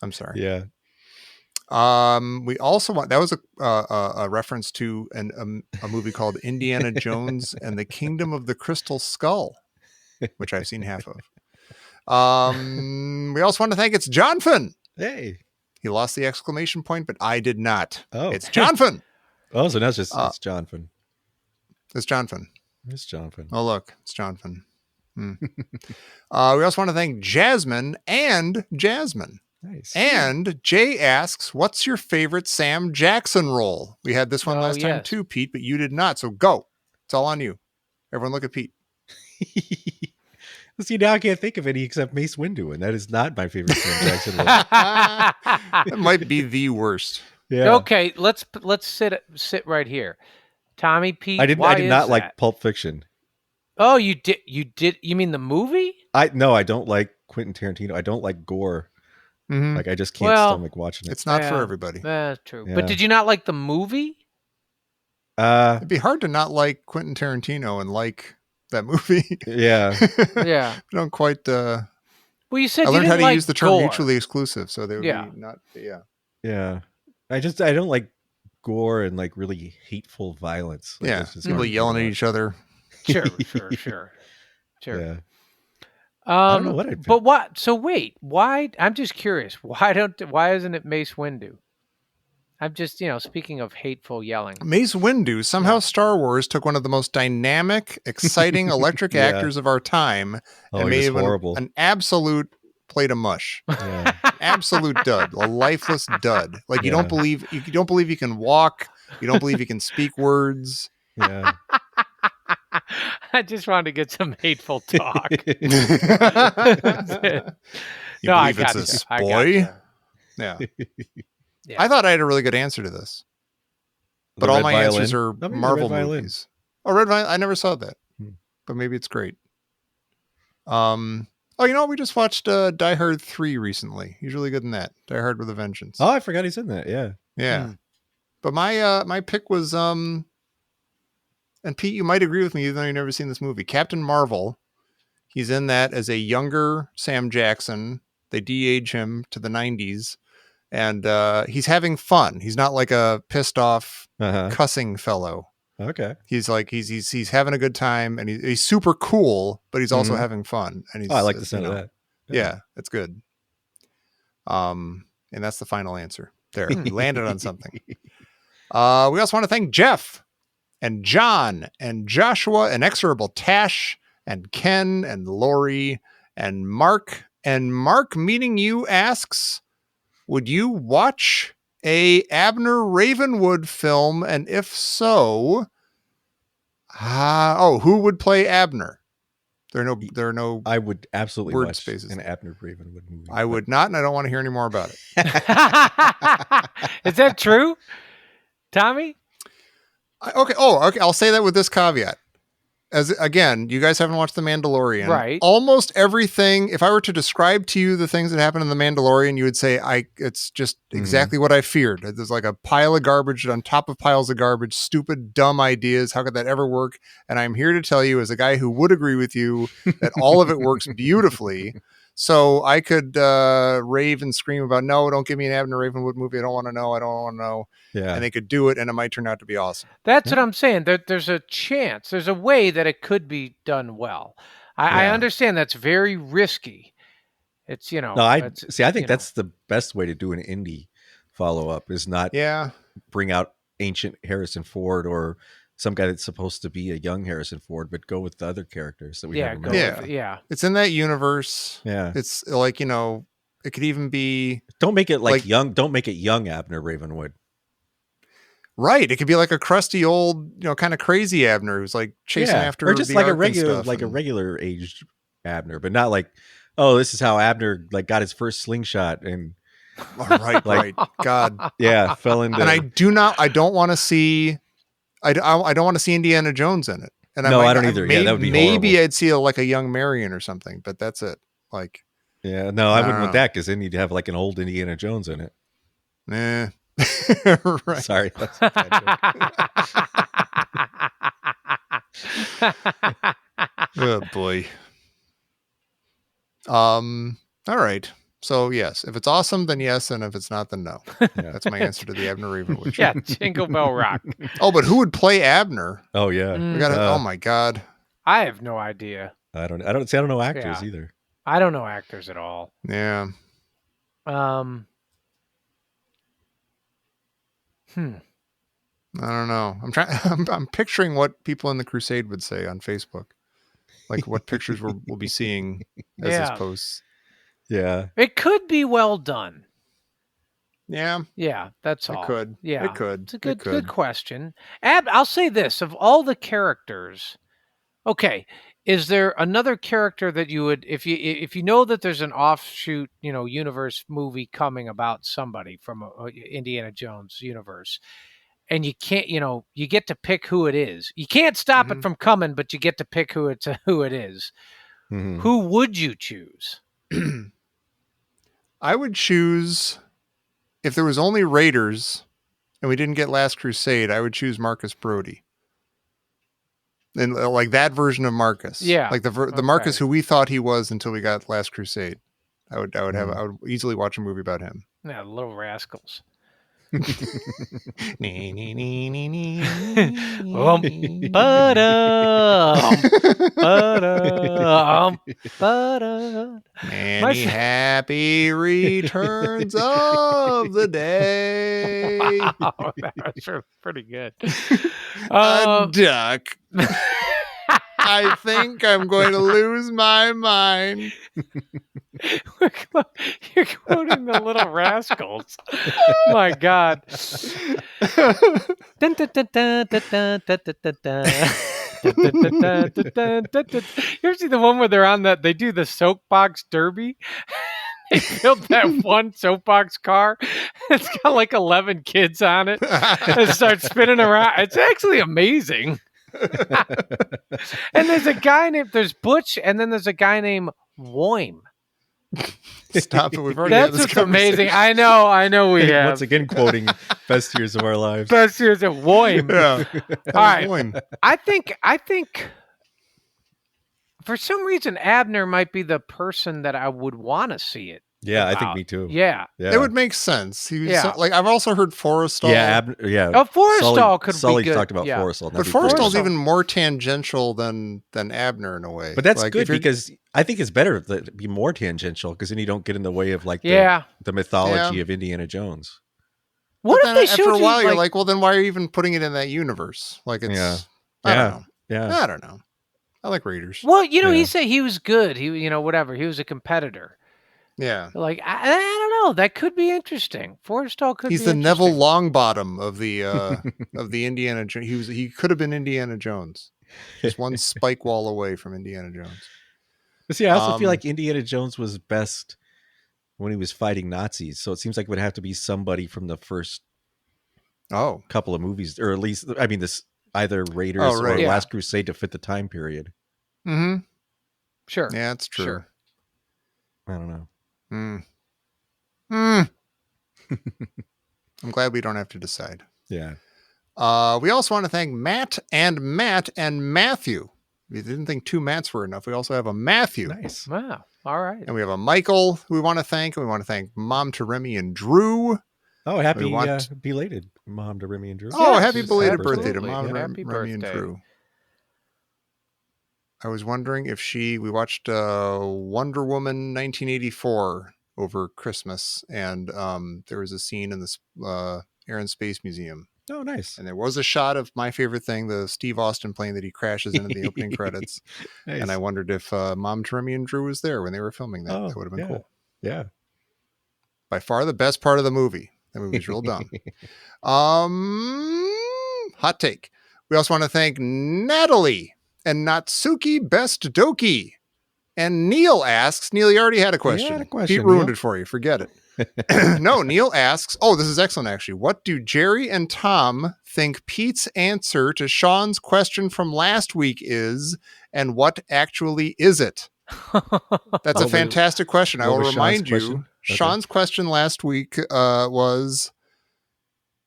D: I'm sorry.
C: Yeah.
D: We also want, that was a reference to a movie called Indiana Jones and the Kingdom of the Crystal Skull, which I've seen half of. We also want to thank it's Jonathan.
C: Hey.
D: He lost the exclamation point, but I did not.
C: Oh.
D: It's Jonathan.
C: Oh, so now it's just it's Jonathan.
D: It's Jonathan.
C: It's Jonathan.
D: Oh, look, it's Jonathan. We also want to thank Jasmine and Jasmine.
C: Nice.
D: And Jay asks, what's your favorite Sam Jackson role? We had this one last time too, Pete, but you did not. So go. It's all on you. Everyone look at Pete.
C: See, now I can't think of any except Mace Windu, and that is not my favorite Sam Jackson role.
D: It might be the worst.
C: Yeah.
E: Okay, let's sit right here. Tommy, Pete,
C: I did not like Pulp Fiction.
E: Oh, you did. You mean the movie?
C: I don't like Quentin Tarantino. I don't like gore.
D: Mhm.
C: Like I just can't stomach watching it.
D: It's not for everybody.
E: That's true.
C: Yeah.
E: But did you not like the movie?
D: It'd be hard to not like Quentin Tarantino and like that movie.
C: Yeah.
E: Yeah.
D: I don't quite.
E: Well, you said
D: I
E: you
D: learned how
E: didn't
D: to
E: like
D: use the term
E: gore.
D: mutually exclusive, so they would
E: Yeah.
D: be not. Yeah.
C: Yeah. I don't like gore and like really hateful violence. Like,
D: Yeah.
C: it's just
D: People
C: hard to
D: yelling at
C: watch.
D: each other.
E: Sure.
C: Yeah. I don't know what I'd pick.
E: But what? So wait, why? I'm just curious. Why isn't it Mace Windu? I'm just, speaking of hateful yelling.
D: Mace Windu. Somehow Star Wars took one of the most dynamic, exciting electric
C: Yeah.
D: actors of our time and made him
C: horrible.
D: an absolute plate of mush.
C: Yeah.
D: Absolute dud. A lifeless dud. Like you
C: Yeah.
D: don't believe you can walk. You don't believe you can speak words.
C: Yeah.
E: I just wanted to get some hateful talk.
D: You
E: No, I
D: believe it's
E: gotcha.
D: a
E: I
D: boy?
E: gotcha.
D: Yeah.
E: Yeah.
D: I thought I had a really good answer to this. But
C: The
D: all
C: Red
D: my
C: Violin.
D: answers are
C: Maybe the
D: Marvel
C: Red Violin.
D: movies. Oh, Red Violin. I never saw that.
C: Hmm.
D: But maybe it's great. Oh, we just watched Die Hard 3 recently. He's really good in that. Die Hard with a Vengeance.
C: Oh, I forgot he's in that. Yeah.
D: Yeah. But my pick was and Pete, you might agree with me even though you've never seen this movie. Captain Marvel. He's in that as a younger Sam Jackson. They de-age him to the 90s. And he's having fun. He's not like a pissed off
C: Uh-huh.
D: cussing fellow.
C: Okay.
D: He's like he's having a good time and he's super cool, but he's also
C: Mhm.
D: having fun. And he's
C: Oh, I like the sound of that.
D: Yeah, it's good. And that's the final answer. There, we landed on something. We also want to thank Jeff and John and Joshua, Inexorable Tash and Ken and Lori and Mark. And Mark Meeting You asks, would you watch a Abner Ravenwood film? And if so, who would play Abner? There are no.
C: I would absolutely
D: Word
C: watch
D: spaces.
C: an Abner Ravenwood movie.
D: I would not, and I don't want to hear any more about it.
E: Is that true, Tommy?
D: Okay. I'll say that with this caveat. As again, you guys haven't watched The Mandalorian,
E: Right.
D: Almost everything. If I were to describe to you the things that happen in The Mandalorian, you would say, it's just exactly what I feared. There's like a pile of garbage on top of piles of garbage, stupid, dumb ideas. How could that ever work? And I'm here to tell you, as a guy who would agree with you, that all of it works beautifully. So I could rave and scream about, no, don't give me an Abner Ravenwood movie. I don't want to know.
C: Yeah.
D: And they could do it, and it might turn out to be awesome.
E: That's what I'm saying. There's a chance. There's a way that it could be done well. I understand that's very risky. It's,
C: No, I think
E: you
C: that's the best way to do an indie follow-up is not bring out ancient Harrison Ford or some guy that's supposed to be a young Harrison Ford, but go with the other characters that we have.
D: It's in that universe.
C: Yeah.
D: It's like, it could even be.
C: Don't make it like young. Don't make it young Abner Ravenwood.
D: Right. It could be like a crusty old, kind of crazy Abner who's like chasing after,
C: or just
D: the
C: like a
D: Ark and
C: regular,
D: stuff
C: like a
D: and-
C: regular aged Abner, but not like, oh, this is how Abner like got his first slingshot and
D: right. God.
C: fell into.
D: And I don't want to see, I don't want to see Indiana Jones in it. And
C: I don't either. That would be
D: maybe
C: horrible.
D: I'd see like a young Marion or something, but that's it. Like,
C: I wouldn't want that because then you'd have like an old Indiana Jones in it.
D: Right.
C: Sorry. That's a bad joke.
D: Oh boy. All right. So yes, if it's awesome, then yes, and if it's not, then no. That's my answer to the Abner Ravenwood.
E: Jingle Bell Rock.
D: Oh, but who would play Abner?
C: Oh yeah.
D: We gotta, oh my God.
E: I have no idea.
C: I don't know actors either.
E: I don't know actors at all.
D: Yeah. I don't know. I'm picturing what people in the Crusade would say on Facebook, like what pictures we'll be seeing as this posts.
C: Yeah,
E: it could be well done.
D: Yeah,
E: that's all.
D: It could.
E: Yeah,
D: it could.
E: It's a good question. I'll say this: of all the characters, okay, is there another character that you would, if you know that there's an offshoot, universe movie coming about somebody from Indiana Jones universe? and you can't, you get to pick who it is. You can't stop it from coming, but you get to pick who it is.
C: Mm-hmm.
E: Who would you choose?
D: I would choose, if there was only Raiders and we didn't get Last Crusade, I would choose Marcus Brody. And like that version of Marcus.
E: Yeah.
D: Like the Marcus who we thought he was until we got Last Crusade. I would easily watch a movie about him.
E: Yeah, Little Rascals.
D: Many happy returns of the day.
E: Wow, that was pretty good.
D: A duck. I think I'm going to lose my mind.
E: You're quoting the Little Rascals. My God. Dun, dun, dun, dun, dun, dun, dun, dun, dun, dun. You ever see the one where they're on they do the soapbox derby? They built that one soapbox car. It's got like 11 kids on it. And it starts spinning around. It's actually amazing. And there's Butch, and then there's a guy named Woim.
D: Stop it. We've already had this
E: That's amazing. I know we have.
C: Once again, quoting best years of our lives.
E: Best years of Woim.
D: Yeah.
E: All right.
D: Woim.
E: I think for some reason Abner might be the person that I would want to see it.
C: Yeah, I think me too.
E: Yeah.
D: It would make sense. He was like, I've also heard Forrestal.
C: Yeah.
E: Oh, Forrestal could
C: Sully
E: be good.
C: Talked about Forrestal.
D: But Forrestal's even more tangential than Abner in a way.
C: But that's good because I think it's better to be more tangential because then you don't get in the way of like the mythology of Indiana Jones.
E: What if they
D: after a while you're like, well, then why are you even putting it in that universe? Like it's I don't know.
C: Yeah.
D: I don't know. I like Raiders.
E: Well, he said he was good. He whatever. He was a competitor.
D: Yeah.
E: Like I don't know. That could be interesting. Forrestal could be
D: He's the Neville Longbottom of the of the Indiana Jones. He could have been Indiana Jones. Just one spike wall away from Indiana Jones.
C: But see, I also feel like Indiana Jones was best when he was fighting Nazis. So it seems like it would have to be somebody from the first couple of movies, or at least this either Raiders or Last Crusade to fit the time period.
D: Mm-hmm.
E: Sure.
D: Yeah, that's true.
E: Sure.
C: I don't know.
D: I'm glad we don't have to decide.
C: Yeah.
D: We also want to thank Matt and Matthew. We didn't think two Matts were enough. We also have a Matthew.
C: Nice.
E: Wow. All right.
D: And we have a Michael who we want to thank. And we want to thank Mom to Remy and Drew.
C: Oh, happy belated Mom to Remy and Drew.
D: Oh, happy belated birthday to Mom
E: Happy
D: Remy and
E: birthday.
D: Drew. I was wondering if we watched Wonder Woman 1984 over Christmas, and there was a scene in this Air and Space Museum.
C: Oh, nice.
D: And there was a shot of my favorite thing, the Steve Austin plane that he crashes into the opening credits.
C: Nice.
D: And I wondered if Mom to Remy and Drew was there when they were filming that. That would have been cool.
C: Yeah.
D: By far the best part of the movie. The movie's real dumb. Hot take. We also want to thank Natalie and Natsuki Best Doki. And Neil asks, Neil, you already had a question.
C: Yeah,
D: Pete ruined it for you. Forget it. No, Neil asks, this is excellent, actually. What do Jerry and Tom think Pete's answer to Sean's question from last week is, and what actually is it? That's a fantastic question. I will remind you, Sean's question last week was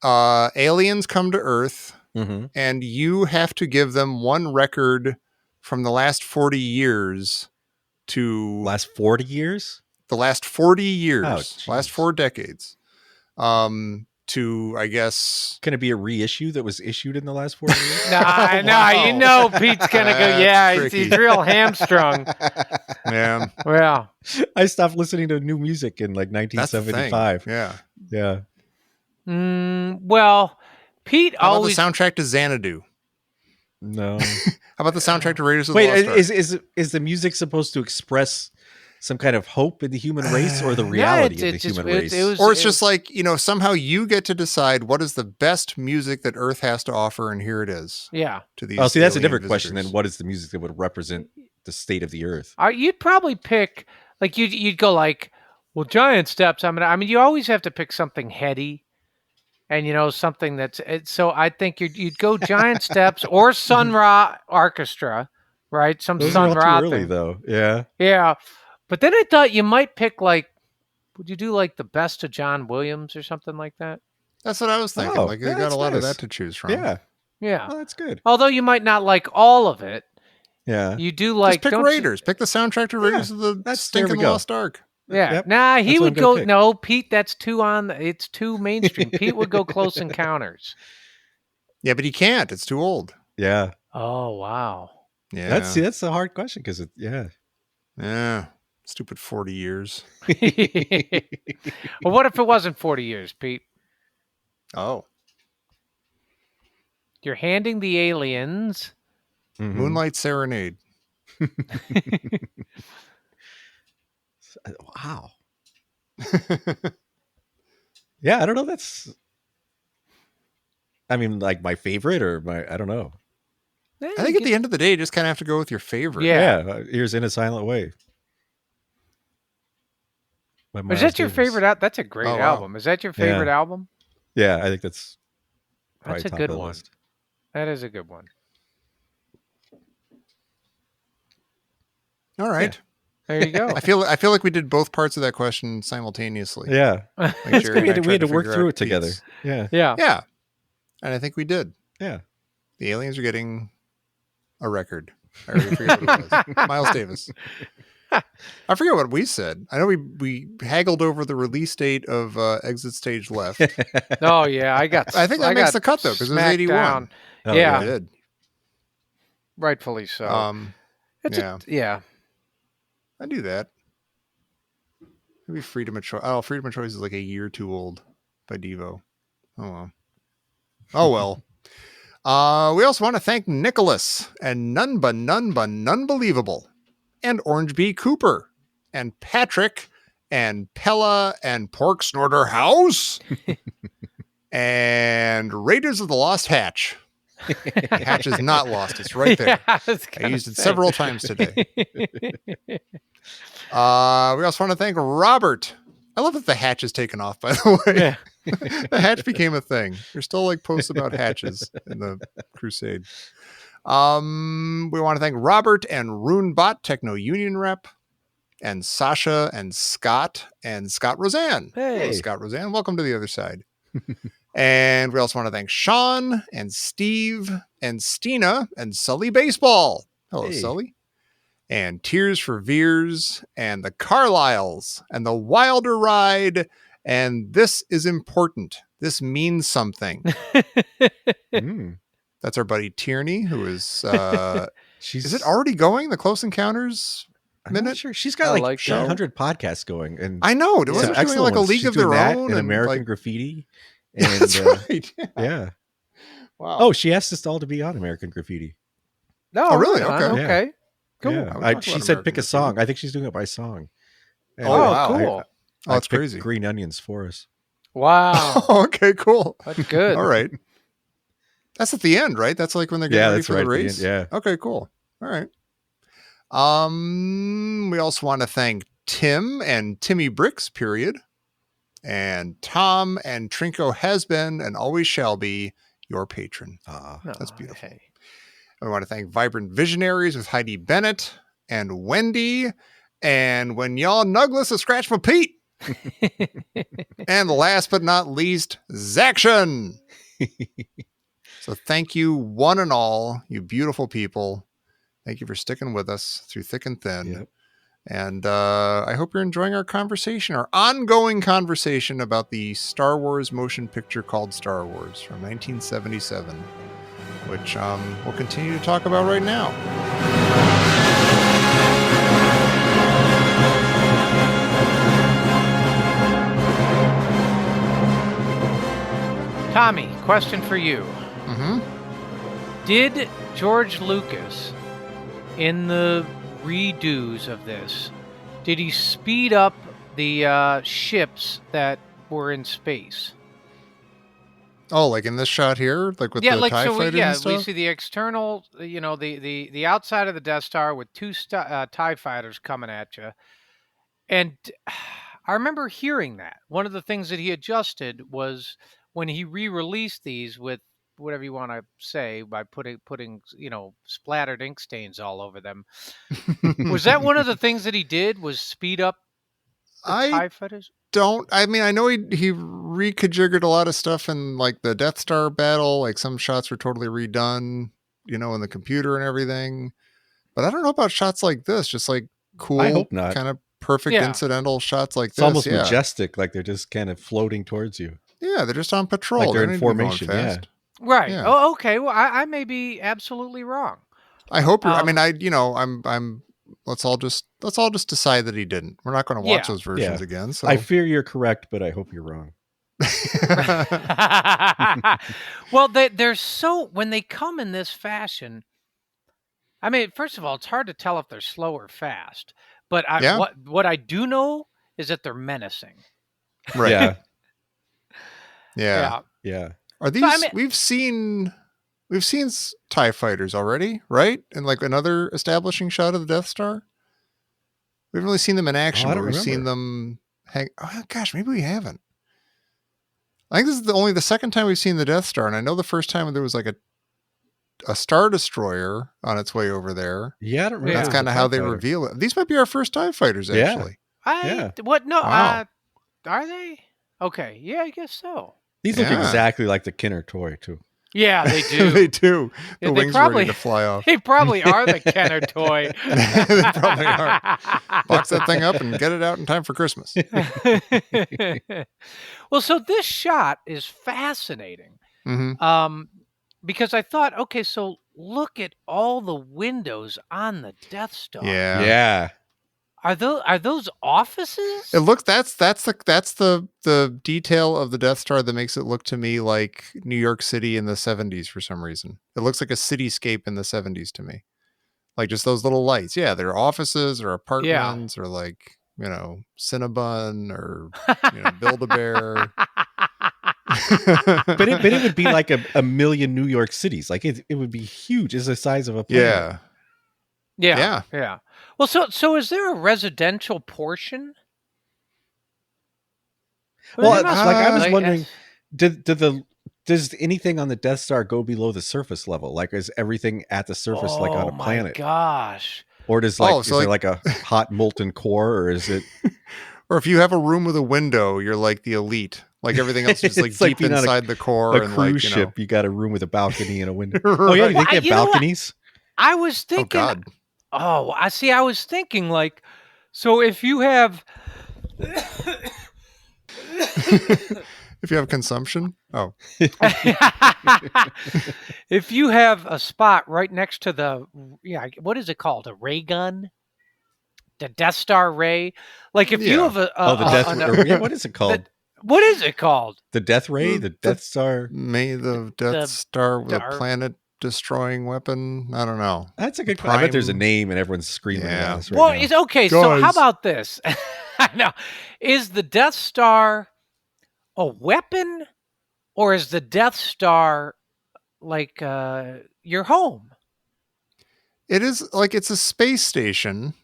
D: aliens come to Earth, and you have to give them one record from the last 40 years to...
C: Last 40 years?
D: The last 40 years.
C: Oh,
D: last 4 decades. To, I guess...
C: Can it be a reissue that was issued in the last 40 years?
E: No, Pete's going to go, he's real hamstrung.
D: Yeah.
E: Well.
C: I stopped listening to new music in like 1975.
D: Yeah.
E: Well, Pete always...
D: How about the soundtrack to Xanadu?
C: No.
D: How about the soundtrack to Raiders of the Lost Ark?
C: Is the music supposed to express some kind of hope in the human race or the reality of the human race?
D: It's just like, somehow you get to decide what is the best music that Earth has to offer, and here it is.
E: Yeah.
D: To these
C: that's a different
D: visitors.
C: question than what is the music that would represent the state of the Earth.
E: You'd probably pick, like, you'd go like, well, Giant Steps. You always have to pick something heady. and something that's so I think you'd go Giant Steps or Sun Ra Orchestra, right? Some
C: Those
E: Sun
C: are all
E: Ra
C: too early,
E: thing.
C: though. Yeah.
E: Yeah, but then I thought you might pick would you do the best of John Williams or something like that?
D: That's what I was thinking.
C: Oh,
D: Like,
C: yeah,
D: you got
C: that's
D: a lot of
C: nice.
D: that to choose from.
C: Yeah.
E: Yeah.
C: Oh, that's good.
E: Although you might not like all of it,
C: Yeah.
E: you do
D: Just pick
E: don't
D: Raiders. Pick the soundtrack to Raiders of the
C: there we
D: Stinking
C: go.
D: Lost Ark.
E: Yeah.
C: Yep.
E: Nah, he
C: That's what
E: would
C: I'm gonna
E: go.
C: pick.
E: No, Pete, that's it's too mainstream. Pete would go Close Encounters.
D: Yeah, but he can't. It's too old.
C: Yeah.
E: Oh, wow.
D: Yeah.
C: That's a hard question because
D: Yeah. Stupid 40 years.
E: Well, what if it wasn't 40 years, Pete?
D: Oh.
E: You're handing the aliens.
C: Mhm.
D: Moonlight Serenade.
C: Wow. Yeah, I don't know. That's, I mean, like my favorite or I don't know.
D: I think at the end of the day, you just kind of have to go with your favorite.
E: Yeah.
C: Here's In a Silent Way. by
E: Is
C: Miles
E: that your
C: Davis.
E: favorite? That's a great
D: Oh, wow.
E: album. Is that your favorite album?
C: Yeah, I think that's probably
E: That's a
C: top
E: good
C: of the
E: one.
C: list.
E: That is a good one.
D: All right.
E: There you go.
D: I feel like we did both parts of that question simultaneously.
C: Yeah,
D: Like
C: It's
D: Jerry
C: good.
D: and I
C: We had
D: tried
C: to work
D: figure
C: through
D: out
C: it together.
D: Pete's.
C: Yeah,
E: Yeah.
D: Yeah. And I think we did.
C: yeah.
D: The aliens are getting a record. I already forget what it was. Miles Davis. I forget what we said. I know we haggled over the release date of Exit Stage Left.
E: Oh yeah, I got.
D: I think that makes the cut though because it was
E: smacked
D: 81.
E: down.
C: Oh,
E: Yeah.
D: It did.
E: Rightfully so.
D: Yeah.
E: Yeah.
D: I do that. Maybe Freedom of Choice. Oh, Freedom of Choice is like a year too old by Devo. Oh well. Oh well. We also want to thank Nicholas and None Believable and Orange Bee Cooper and Patrick and Pella and Pork Snorter House and Raiders of the Lost Hatch. The hatch is not lost. It's right there.
E: Yeah,
D: I used it several times today. We also want to thank Robert. I love that the hatch is taken off, by the way.
E: Yeah.
D: The hatch became a thing. There's still like posts about hatches in the crusade. We want to thank Robert and Runebot, Techno Union Rep, and Sasha and Scott Roseanne.
E: Hey.
D: Hello, Scott Roseanne. Welcome to the other side. And we also want to thank Sean and Steve and Stina and Sully Baseball. Hello,
C: Hey.
D: Sully. And Tears for Veers and the Carlyles and the Wilder Ride. And this is important. This means something.
C: Mm.
D: That's our buddy Tierney, who is
C: She's
D: is it already going? The Close Encounters
C: I'm not
D: minute?
C: sure. She's got
E: I
C: like
E: like that.
C: 800 podcasts going, and
D: I know. It
C: some
D: wasn't she doing
C: excellent
D: like a
C: ones.
D: League
C: She's
D: of Their
C: doing that
D: Own
C: and American
D: like,
C: Graffiti. And,
D: that's right. Yeah.
C: yeah.
D: Wow.
C: Oh, she asked us all to be on American Graffiti.
E: No.
D: Oh, really?
E: right on.
D: Okay.
E: Okay. Cool.
C: Yeah.
D: I would talk
C: She
D: about
C: said
D: American
C: pick a
D: Graffiti.
C: song. I think she's doing it by song. And,
D: Oh, wow.
E: cool.
D: Oh, that's
C: I picked
D: crazy.
C: Green Onions for us.
E: Wow.
D: Okay, cool.
E: That's good.
D: All right. That's at the end, right? That's like when they're getting
C: Yeah,
D: ready
C: that's
D: for
C: right
D: the
C: at the
D: race.
C: end, yeah.
D: Okay, cool. All right. We also want to thank Tim and Timmy Bricks, period. And Tom and Trinko has been and always shall be your patron.
C: Ah,
D: That's
E: Oh,
D: beautiful.
E: hey.
D: We want to thank Vibrant Visionaries with Heidi Bennett and Wendy. And when y'all nugless a scratch for Pete. And last but not least, Zaction. So thank you, one and all, you beautiful people. Thank you for sticking with us through thick and thin.
C: Yep.
D: And I hope you're enjoying our conversation, our ongoing conversation about the Star Wars motion picture called Star Wars from 1977, which we'll continue to talk about right now.
E: Tommy, question for you.
D: Mm-hmm.
E: Did George Lucas, in the redos of this, did he speed up the ships that were in space?
D: Oh, like in this shot here, like with the TIE fighters and stuff?
E: we see the external, the outside of the Death Star with two TIE fighters coming at you. And I remember hearing that. One of the things that he adjusted was when he re-released these with whatever you want to say by putting splattered ink stains all over them. Was that one of the things that he did? Was speed up the TIE fighters?
D: I know he reconfigured a lot of stuff in like the Death Star battle. Like some shots were totally redone, in the computer and everything. But I don't know about shots like this. Just like cool,
C: I hope not.
D: Kind of perfect incidental shots like this.
C: It's almost majestic, like they're just kind of floating towards you.
D: Yeah, they're just on patrol.
C: Like they're in formation. Yeah.
E: Right.
D: Yeah.
E: Oh, okay. Well, I may be absolutely wrong.
D: I hope you're. I'm. Let's all just decide that he didn't. We're not going to watch those versions again. So
C: I fear you're correct, but I hope you're wrong.
E: Well, they're so when they come in this fashion. I mean, first of all, it's hard to tell if they're slow or fast. But what I do know is that they're menacing.
D: Right.
E: Yeah.
D: Are these? We've seen TIE fighters already, right? And like another establishing shot of the Death Star. We haven't really seen them in action, but we've seen them hang. Oh gosh, maybe we haven't. I think this is only the second time we've seen the Death Star, and I know the first time there was like a Star Destroyer on its way over there.
C: Yeah, I don't remember.
D: That's kind of how they reveal it. These might be our first TIE fighters, actually.
E: What? No.
D: Wow.
E: Are they? Okay. Yeah, I guess so.
C: These look exactly like the Kenner toy, too.
E: Yeah, they do.
D: They do.
E: Yeah,
D: the wings are ready to fly off.
E: They probably are the Kenner toy.
D: They probably are. Box that thing up and get it out in time for Christmas.
E: Well, so this shot is fascinating.
D: Mm-hmm.
E: Because I thought, okay, so look at all the windows on the Death Star.
C: Yeah.
E: Are those offices?
D: It looks that's the detail of the Death Star that makes it look to me like New York City in the 70s for some reason. It looks like a cityscape in the 70s to me. Like just those little lights. Yeah, they're offices or apartments or like, Cinnabon or Build-A-Bear.
C: but it would be like a million New York cities. Like it would be huge. It's the size of a planet.
E: Yeah. Well, so is there a residential portion?
C: Well, I was wondering, does anything on the Death Star go below the surface level? Like, is everything at the surface like on a planet?
E: Oh my gosh!
C: Or does there like a hot molten core, or is it?
D: Or if you have a room with a window, you're like the elite. Like everything else is like deep inside the core.
C: A cruise ship, you got a room with a balcony and a window. Oh yeah, you think they have balconies?
E: I was thinking.
D: Oh God.
E: Oh, I see. I was thinking like, so if you have,
D: if you have consumption,
E: if you have a spot right next to what is it called? A ray gun? The Death Star ray? Like if you have
C: the Death Ray. What is it called?
E: What is it called?
C: The Death Ray? The Death Star?
D: May the Death Star with a planet destroying weapon. I don't know.
C: That's a good question. I bet there's a name and everyone's screaming at us right now.
E: It's okay. Guys. So how about this? I know. Is the Death Star a weapon or is the Death Star like your home?
D: It is like it's a space station,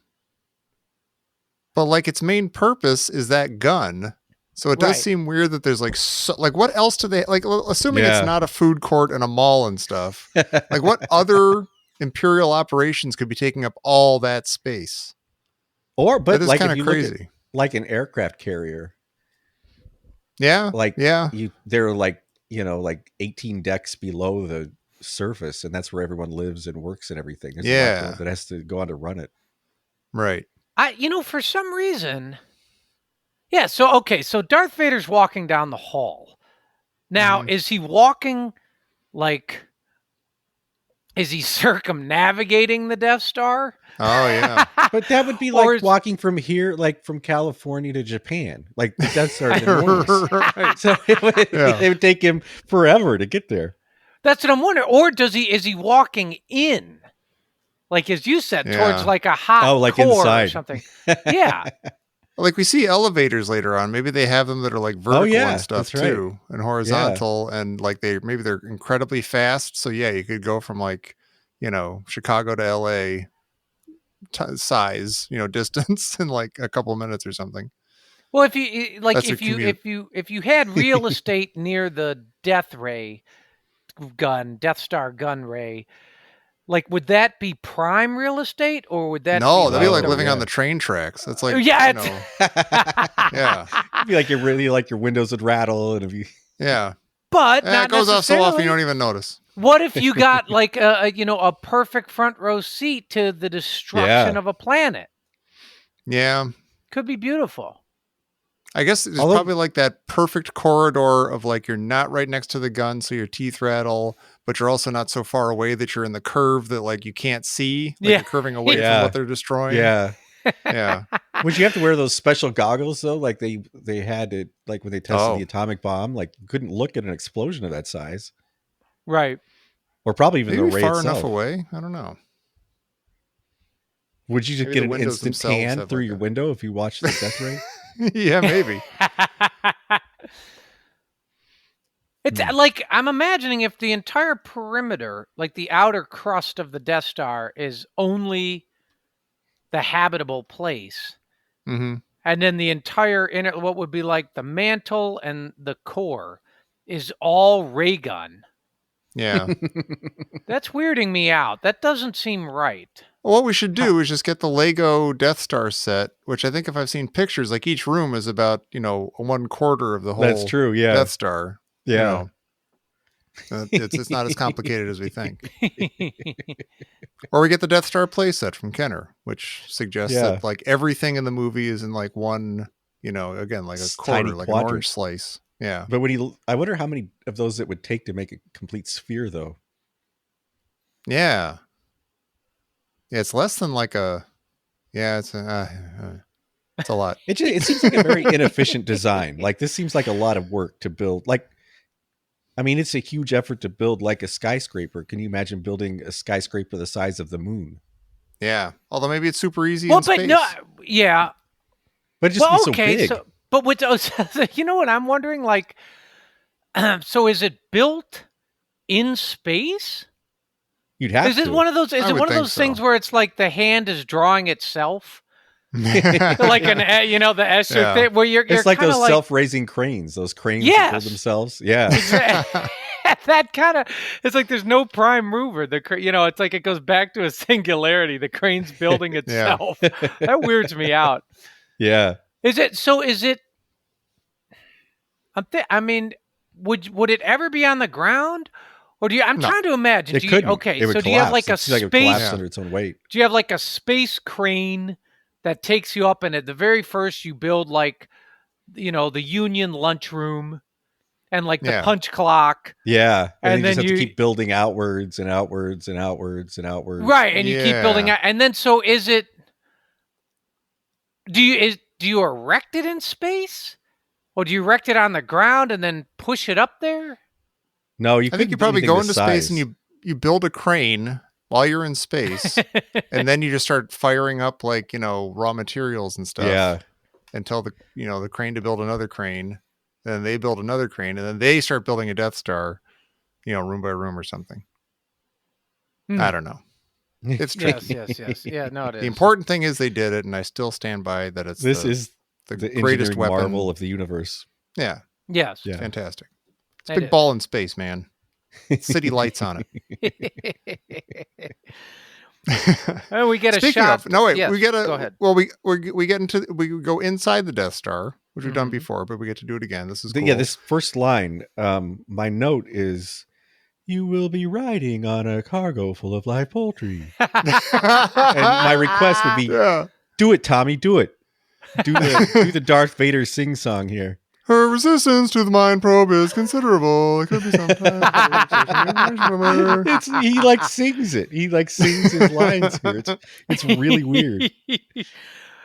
D: but like its main purpose is that gun. So it does seem weird that there's like what else do they like? Assuming it's not a food court and a mall and stuff. Like what other Imperial operations could be taking up all that space?
C: But
D: that is
C: like
D: kind
C: if
D: of
C: you
D: crazy.
C: Look at, like an aircraft carrier.
D: Yeah.
C: They're like 18 decks below the surface, and that's where everyone lives and works and everything. There's a lot that has to go on to run it.
D: Right.
E: For some reason. Yeah, so Darth Vader's walking down the hall. Now, is he walking is he circumnavigating the Death Star?
D: Oh, yeah.
C: But that would be like walking from here, like from California to Japan. Like the Death Star is enormous. Right. So it would take him forever to get there.
E: That's what I'm wondering. Or is he walking in? Like, as you said, towards like a hot core
C: inside.
E: Or something. Yeah.
D: Like we see elevators later on. Maybe they have them that are like vertical and stuff too, and horizontal, and like they're incredibly fast. So yeah, you could go from like, Chicago to LA size, distance in like a couple minutes or something.
E: Well, if you like,
D: That's a commute.
E: if you had real estate near the Death Star gun ray, like, would that be prime real estate, or would that
D: No,
E: be
D: that'd be like
C: Oh,
D: living on
C: yeah.
D: the train tracks. It's like,
E: Yeah,
D: you
E: it's-
D: know, yeah,
C: It'd be like your windows would rattle, and it'd be
D: yeah.
E: but
D: Eh,
E: not
D: it goes off so often
E: necessarily.
D: you don't even notice.
E: What if you got like a perfect front row seat to the destruction
C: Yeah.
E: of a planet?
D: Yeah.
E: Could be beautiful.
D: I guess it's
C: Although-
D: probably like that perfect corridor of like you're not right next to the gun, so your teeth rattle, but you're also not so far away that you're in the curve that like you can't see. Like
E: Yeah.
D: you're curving away
C: Yeah.
D: from what they're destroying.
C: yeah.
D: Yeah.
C: Would you have to wear those special goggles though? Like they had it like when they tested
D: Oh.
C: the atomic bomb. Like you couldn't look at an explosion of that size,
E: Right.
C: or probably even
D: Maybe
C: the ray
D: far
C: itself.
D: enough away. I don't know.
C: Would you just
D: Maybe
C: get
D: the
C: an
D: windows
C: instant
D: themselves
C: tan
D: have
C: through
D: like
C: your
D: a-
C: window if you watched the death ray?
D: Yeah, maybe.
E: It's like, I'm imagining if the entire perimeter, like the outer crust of the Death Star, is only the habitable place,
D: Mm-hmm.
E: and then the entire inner, what would be like the mantle and the core, is all ray gun.
D: Yeah.
E: That's weirding me out. That doesn't seem right.
D: Well, what we should do is just get the Lego Death Star set, which I think if I've seen pictures, like each room is about, 1/4 of the whole
C: That's true. Yeah.
D: Death Star. you
C: yeah.
D: know. It's not as complicated as we think. Or we get the Death Star playset from Kenner, which suggests
C: Yeah.
D: that like everything in the movie is in like one, again, like a
C: It's
D: quarter,
C: tiny
D: like an
C: quadrant.
D: orange slice. Yeah.
C: But I wonder how many of those it would take to make a complete sphere, though.
D: Yeah. Yeah, it's less than like a. Yeah, it's a lot.
C: It seems like a very inefficient design. Like this seems like a lot of work to build. Like, I mean, it's a huge effort to build like a skyscraper. Can you imagine building a skyscraper the size of the moon?
D: Yeah. Although maybe it's super easy
E: Well,
D: in
E: but
D: space.
E: no, yeah.
C: But it just
E: Well,
C: be so
E: okay,
C: big.
E: so but with you know what I'm wondering? Like, so is it built in space?
C: You'd have
E: Is it
C: to.
E: one of those? Is
D: I
E: it
D: would
E: one of
D: think
E: those things
D: so.
E: where it's like the hand is drawing itself, like the Escher
D: Yeah.
E: thing, where you're
C: It's like
E: kinda
C: those self-raising cranes. Those cranes that build
E: Yes.
C: themselves. Yeah.
E: that kind of, it's like there's no prime mover. It's like it goes back to a singularity. The crane's building itself. That weirds me out.
C: Yeah.
E: Is it? I mean, would it ever be on the ground, or do you? I'm
D: No.
E: trying to imagine.
C: It
E: Do you,
C: couldn't.
E: okay,
C: It would
E: so do you have like a
C: It seems like it would
E: space?
C: collapse under its own weight.
E: Do you have like a space crane that takes you up, and at the very first you build like, the Union lunchroom, and like the
D: Yeah.
E: punch clock,
C: Yeah. And,
E: And
C: then you just
E: then
C: have to
E: you-
C: keep building outwards and outwards and outwards and outwards.
E: right? And you keep building
D: Yeah.
E: out, and then so is it? Do you erect it in space, or do you erect it on the ground and then push it up there?
C: No, you
D: I think you probably go into space and you build a crane while you're in space, and then you just start firing up like raw materials and stuff.
C: Yeah.
D: Until the crane to build another crane, then they build another crane, and then they start building a Death Star, room by room or something.
E: Hmm.
D: I don't know. It's tricky.
E: Yes. Yeah, no, it is.
D: The important thing is they did it, and I still stand by that. It's
C: This
D: the,
C: is
D: the
C: the
D: greatest
C: engineering
D: weapon.
C: marvel of the universe.
D: Yeah,
E: Yes.
C: Yeah.
D: fantastic. It's a
E: It
D: big
E: is.
D: ball in space, man. City lights on it.
E: Oh, we get a
D: Speaking
E: shot.
D: of, no wait,
E: Yes,
D: we get
E: go ahead.
D: Well, we go inside the Death Star, which we've done
E: Mhm.
D: before, but we get to do it again. This is cool.
C: Yeah, this first line, my note is, "You will be riding on a cargo full of live poultry." And my request would be,
D: Yeah.
C: do it, Tommy, do it. Do the Darth Vader sing song here.
D: Her resistance to the mind probe is considerable. It could be sometimes.
C: He like sings it. He like sings his lines here. It's really weird.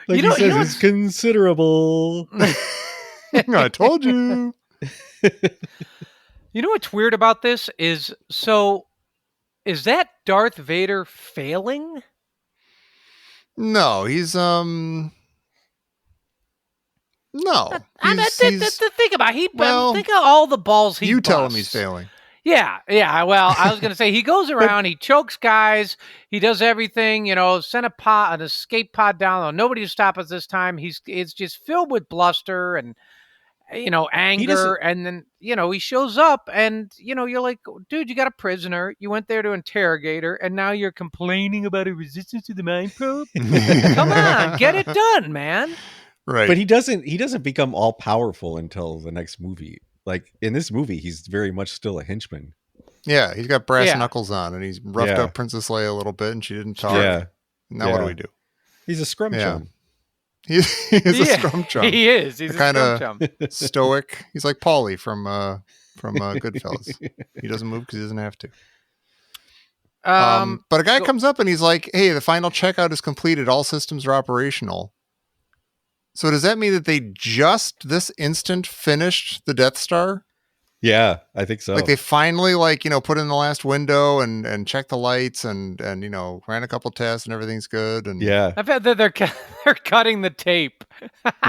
C: Like he says, it's considerable.
D: I told you.
E: You know what's weird about this is that Darth Vader failing?
D: No, he's no.
E: That's the thing about it.
D: well,
E: Think of all the balls he
D: you tell him
E: busts.
D: he's failing.
E: Yeah. Well, I was going to say he goes around, he chokes guys, he does everything, send an escape pod down. Oh, nobody to stop us this time. It's just filled with bluster and anger, and then he shows up, and you're like, dude, you got a prisoner. You went there to interrogate her, and now you're complaining about a resistance to the mind probe. Come on, get it done, man.
D: Right.
C: But he doesn't become all powerful until the next movie. Like in this movie, he's very much still a henchman.
D: Yeah, he's got brass knuckles on, and he's roughed up Princess Leia a little bit, and she didn't talk.
C: Yeah.
D: Now what do we do?
C: He's a scrum chum.
D: He's a scrum chum.
E: He is. He's
D: kind
E: a scrum chum.
D: Stoic. He's like Paulie from Goodfellas. He doesn't move because he doesn't have to. But a guy comes up and he's like, "Hey, the final checkout is completed. All systems are operational." So does that mean that they just this instant finished the Death Star?
C: Yeah, I think so.
D: Like they finally put in the last window and checked the lights and ran a couple tests and everything's good. And
E: I bet that they're cutting the tape.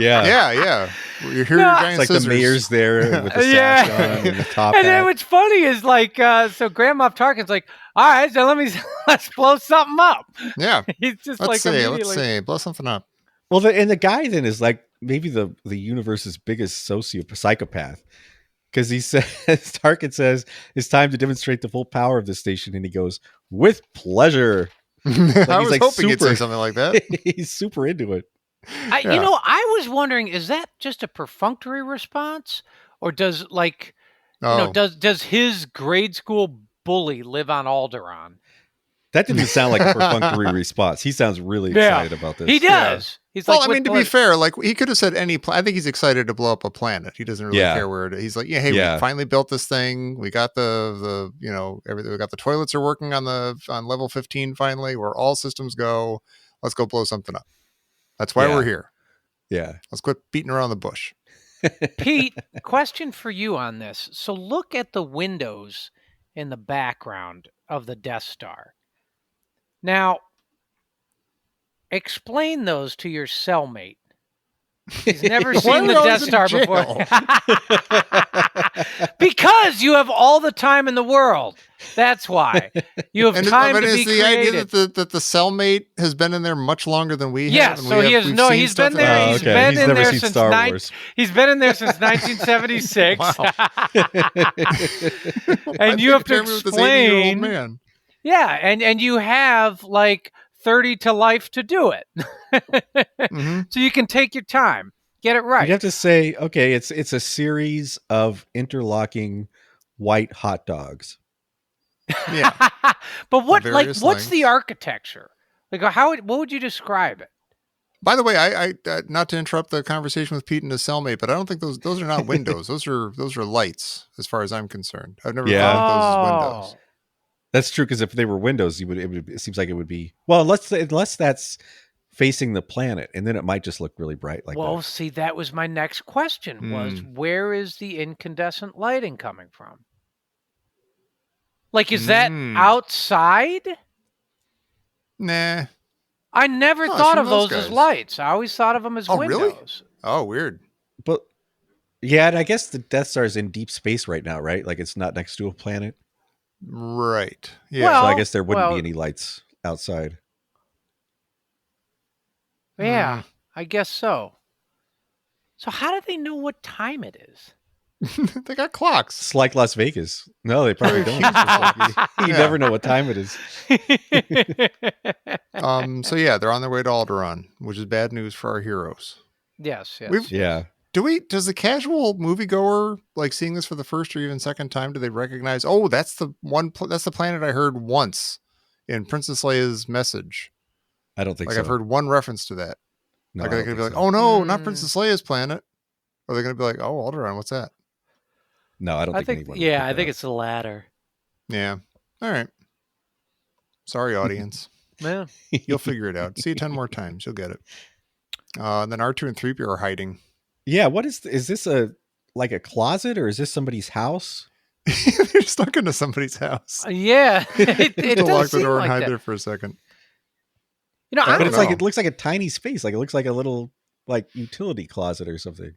D: Yeah. You hear your giant
C: it's like
D: scissors.
C: the mayor's there with the sash on and the top
E: And
C: hat.
E: then what's funny is so Grand Moff Tarkin's like, all right, so let's blow something up.
D: Yeah.
E: He's just
D: Let's
E: immediately.
D: see, blow something up.
C: Well, the guy then is like maybe the universe's biggest psychopath. Because he says, Tarkin says, it's time to demonstrate the full power of this station. And he goes, with pleasure.
D: I was hoping he'd say something like that.
C: He's super into it.
E: I was wondering, is that just a perfunctory response? Or does does his grade school bully live on Alderaan?
C: That didn't sound like a perfunctory response. He sounds really excited about this.
E: He does. He's
D: to be fair, he could have said any I think he's excited to blow up a planet. He doesn't really care where it is. He's like, we finally built this thing. We got the everything. We got the toilets are working on level 15 finally, where all systems go. Let's go blow something up. That's why we're here.
C: Yeah.
D: Let's quit beating around the bush.
E: Pete, question for you on this. So look at the windows in the background of the Death Star. Now, explain those to your cellmate. He's never seen the Death Star before. Because you have all the time in the world. That's why. You have time to be creative.
D: The idea that the cellmate has been in there much longer than we have.
E: Yes, so he's been there. He's been in there since He's been in there since 1976. And you have to explain. Man. Yeah, and you have 30 to life to do it. So you can take your time. Get it right.
C: You have to say, okay, it's a series of interlocking white hot dogs.
D: Yeah.
E: But what's the architecture? What would you describe it?
D: By the way, I not to interrupt the conversation with Pete and his cellmate, but I don't think those are not windows. those are lights as far as I'm concerned. I've never thought of those as windows.
C: That's true, because if they were windows, it seems like it would be unless that's facing the planet, and then it might just look really bright like that.
E: Well, see, that was my next question: was where is the incandescent lighting coming from? Is that outside?
D: Nah,
E: I never thought of those as lights. I always thought of them as windows.
D: Really? Oh, weird.
C: But yeah, and I guess the Death Star is in deep space right now, right? It's not next to a planet.
D: Right. Yeah.
C: Well, so I guess there wouldn't be any lights outside.
E: Yeah, I guess so. So how do they know what time it is?
D: They got clocks.
C: It's like Las Vegas. No, they probably don't. You never know what time it is.
D: So yeah, they're on their way to Alderaan, which is bad news for our heroes.
E: Yes.
D: Does the casual moviegoer, seeing this for the first or even second time, do they recognize, that's the planet I heard once in Princess Leia's message?
C: I don't think so.
D: I've heard one reference to that.
C: No,
D: they're going to be like, oh no, not Princess Leia's planet. Or they're going to be like, oh, Alderaan, what's that?
C: No, I don't think anyone.
E: Yeah, I think it's the latter.
D: Yeah. All right. Sorry, audience.
E: Yeah.
D: You'll figure it out. See it 10 more times. You'll get it. And then R2 and 3PO are hiding.
C: Yeah, what is this a closet, or is this somebody's house?
D: They're stuck into somebody's house.
E: Yeah. It does
D: lock the door and
E: like
D: hide
E: that.
D: there for a second.
C: But it's it looks like a tiny space. It looks like a little utility closet or something.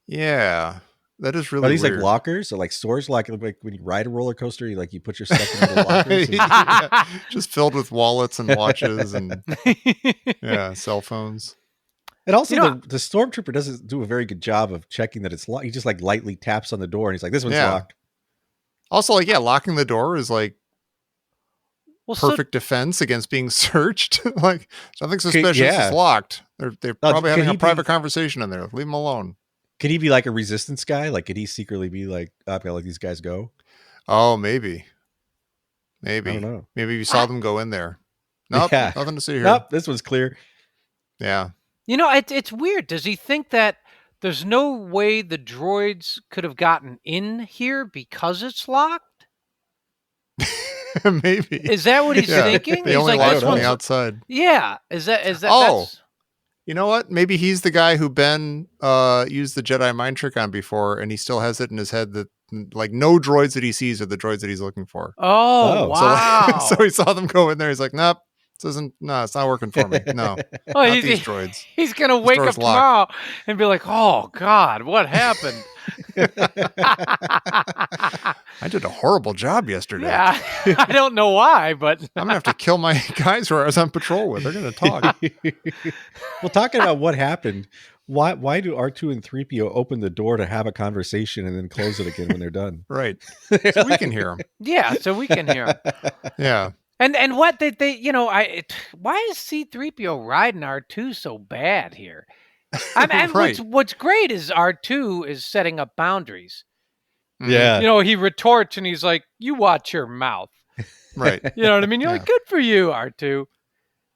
D: Yeah. That is really
C: Are these
D: weird.
C: like lockers or like stores? Like when you ride a roller coaster, you put your stuff in the lockers.
D: Yeah, just filled with wallets and watches and cell phones.
C: And also, the stormtrooper doesn't do a very good job of checking that it's locked. He just like lightly taps on the door, and he's like, "This one's locked."
D: Also, like, locking the door is like perfect defense against being searched. Like, nothing suspicious. It's locked. They're probably having a private conversation in there. Leave them alone.
C: Could he be like a resistance guy? Like, could he secretly be like, "I'm gonna let these guys go"?
D: Oh, maybe.
C: I don't know.
D: Maybe you saw them go in there. Nope, nothing to see here.
C: Nope, this one's clear.
D: Yeah.
E: It's weird. Does he think that there's no way the droids could have gotten in here because it's locked?
D: Maybe.
E: Is that what he's thinking?
D: They
E: he's
D: only
E: like,
D: locked on the outside.
E: Yeah. Is that?
D: Oh. You know what? Maybe he's the guy who Ben used the Jedi mind trick on before, and he still has it in his head that like no droids that he sees are the droids that he's looking for.
E: Oh, wow.
D: So he saw them go in there. He's like, nope, it's not working for me. No, not these droids.
E: He's going to wake up tomorrow and be like, oh, God, what happened?
D: I did a horrible job yesterday.
E: Yeah, I don't know why, but
D: I'm going to have to kill my guys who I was on patrol with. They're going to talk.
C: Well, talking about what happened, why do R2 and 3PO open the door to have a conversation and then close it again when they're done?
D: Right. So we can hear them.
E: Yeah, so we can hear them.
D: Yeah.
E: And what they why is C-3PO riding R2 so bad here?
D: Right.
E: What's great is R2 is setting up boundaries.
C: Yeah.
E: He retorts and he's like, you watch your mouth.
D: Right.
E: You know what I mean? You're like, good for you, R2.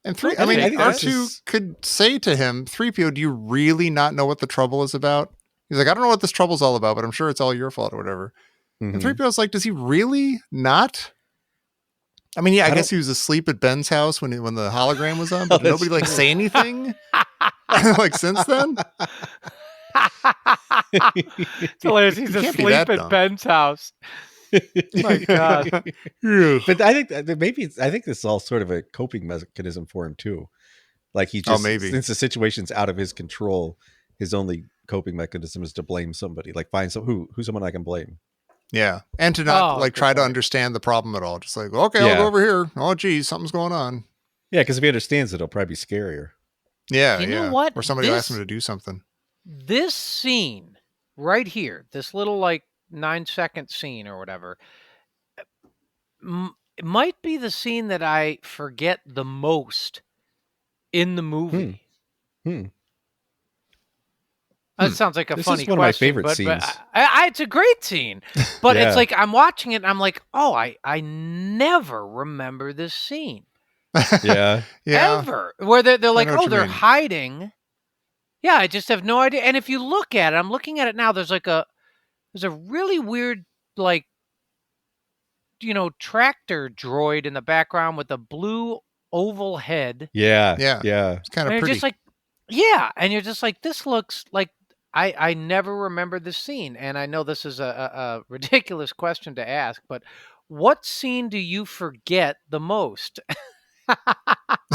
D: And R2 could say to him, 3PO, do you really not know what the trouble is about? He's like, I don't know what this trouble's all about, but I'm sure it's all your fault or whatever. Mm-hmm. And 3PO's like, does he really not? I mean, I guess he was asleep at Ben's house when the hologram was on, but nobody say anything like since then.
E: It's hilarious. He's asleep at Ben's house. My God.
C: But I think this is all sort of a coping mechanism for him too. Like he just, since the situation's out of his control, his only coping mechanism is to blame somebody. Like find who's someone I can blame.
D: Yeah. And to not try to understand the problem at all. Just like, okay, I'll go over here. Oh, geez, something's going on.
C: Yeah, because if he understands it, it'll probably be scarier.
D: Yeah.
E: You know what?
D: Or somebody asks him to do something.
E: This scene right here, this little 9-second scene or whatever, might be the scene that I forget the most in the movie. That sounds like a funny question. This is one of my favorite scenes. But it's a great scene. But it's like I'm watching it and I'm like, oh, I never remember this scene.
C: Yeah.
E: Ever. Where they're like, oh, they're hiding. Yeah, I just have no idea. And if you look at it, I'm looking at it now, there's a really weird, tractor droid in the background with a blue oval head.
C: Yeah.
D: It's kind of pretty.
E: And you're just like, this looks like I never remember this scene. And I know this is a ridiculous question to ask, but what scene do you forget the most?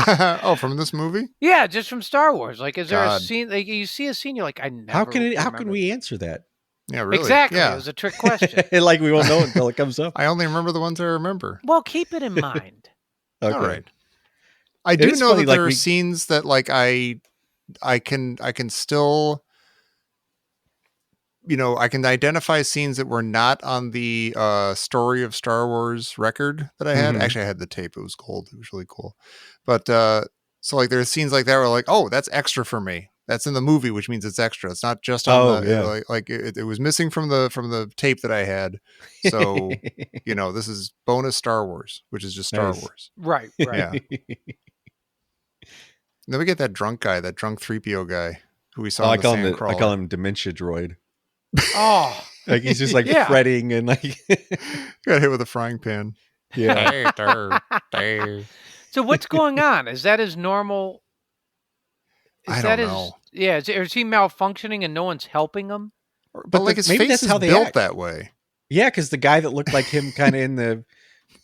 D: Oh, from this movie?
E: Yeah, just from Star Wars. Like, is there a scene? Like, you see a scene, you're like, I never.
C: How can we answer that?
D: Yeah, really.
E: Exactly.
D: Yeah.
E: It was a trick question.
C: Like we won't know until it comes up.
D: I only remember the ones I remember.
E: Well, keep it in mind.
C: Okay.
D: All right. I do know that there are scenes that I can still, I can identify scenes that were not on the Story of Star Wars record that I had. Mm-hmm. Actually, I had the tape. It was gold. It was really cool. But so there's scenes like that where like, oh, that's extra for me. That's in the movie, which means it's extra. It's not just on it was missing from the tape that I had. So, this is bonus Star Wars, which is just Star Wars.
E: Right.
D: Yeah. Then we get that drunk 3PO guy who we saw.
C: I call him Dementia Droid.
E: Oh,
C: like he's just fretting and
D: got hit with a frying pan.
C: Yeah.
E: So what's going on? Is that his normal?
D: I don't know.
E: Is he malfunctioning and no one's helping him?
D: But his face is built that way.
C: Yeah, because the guy that looked like him kind of in the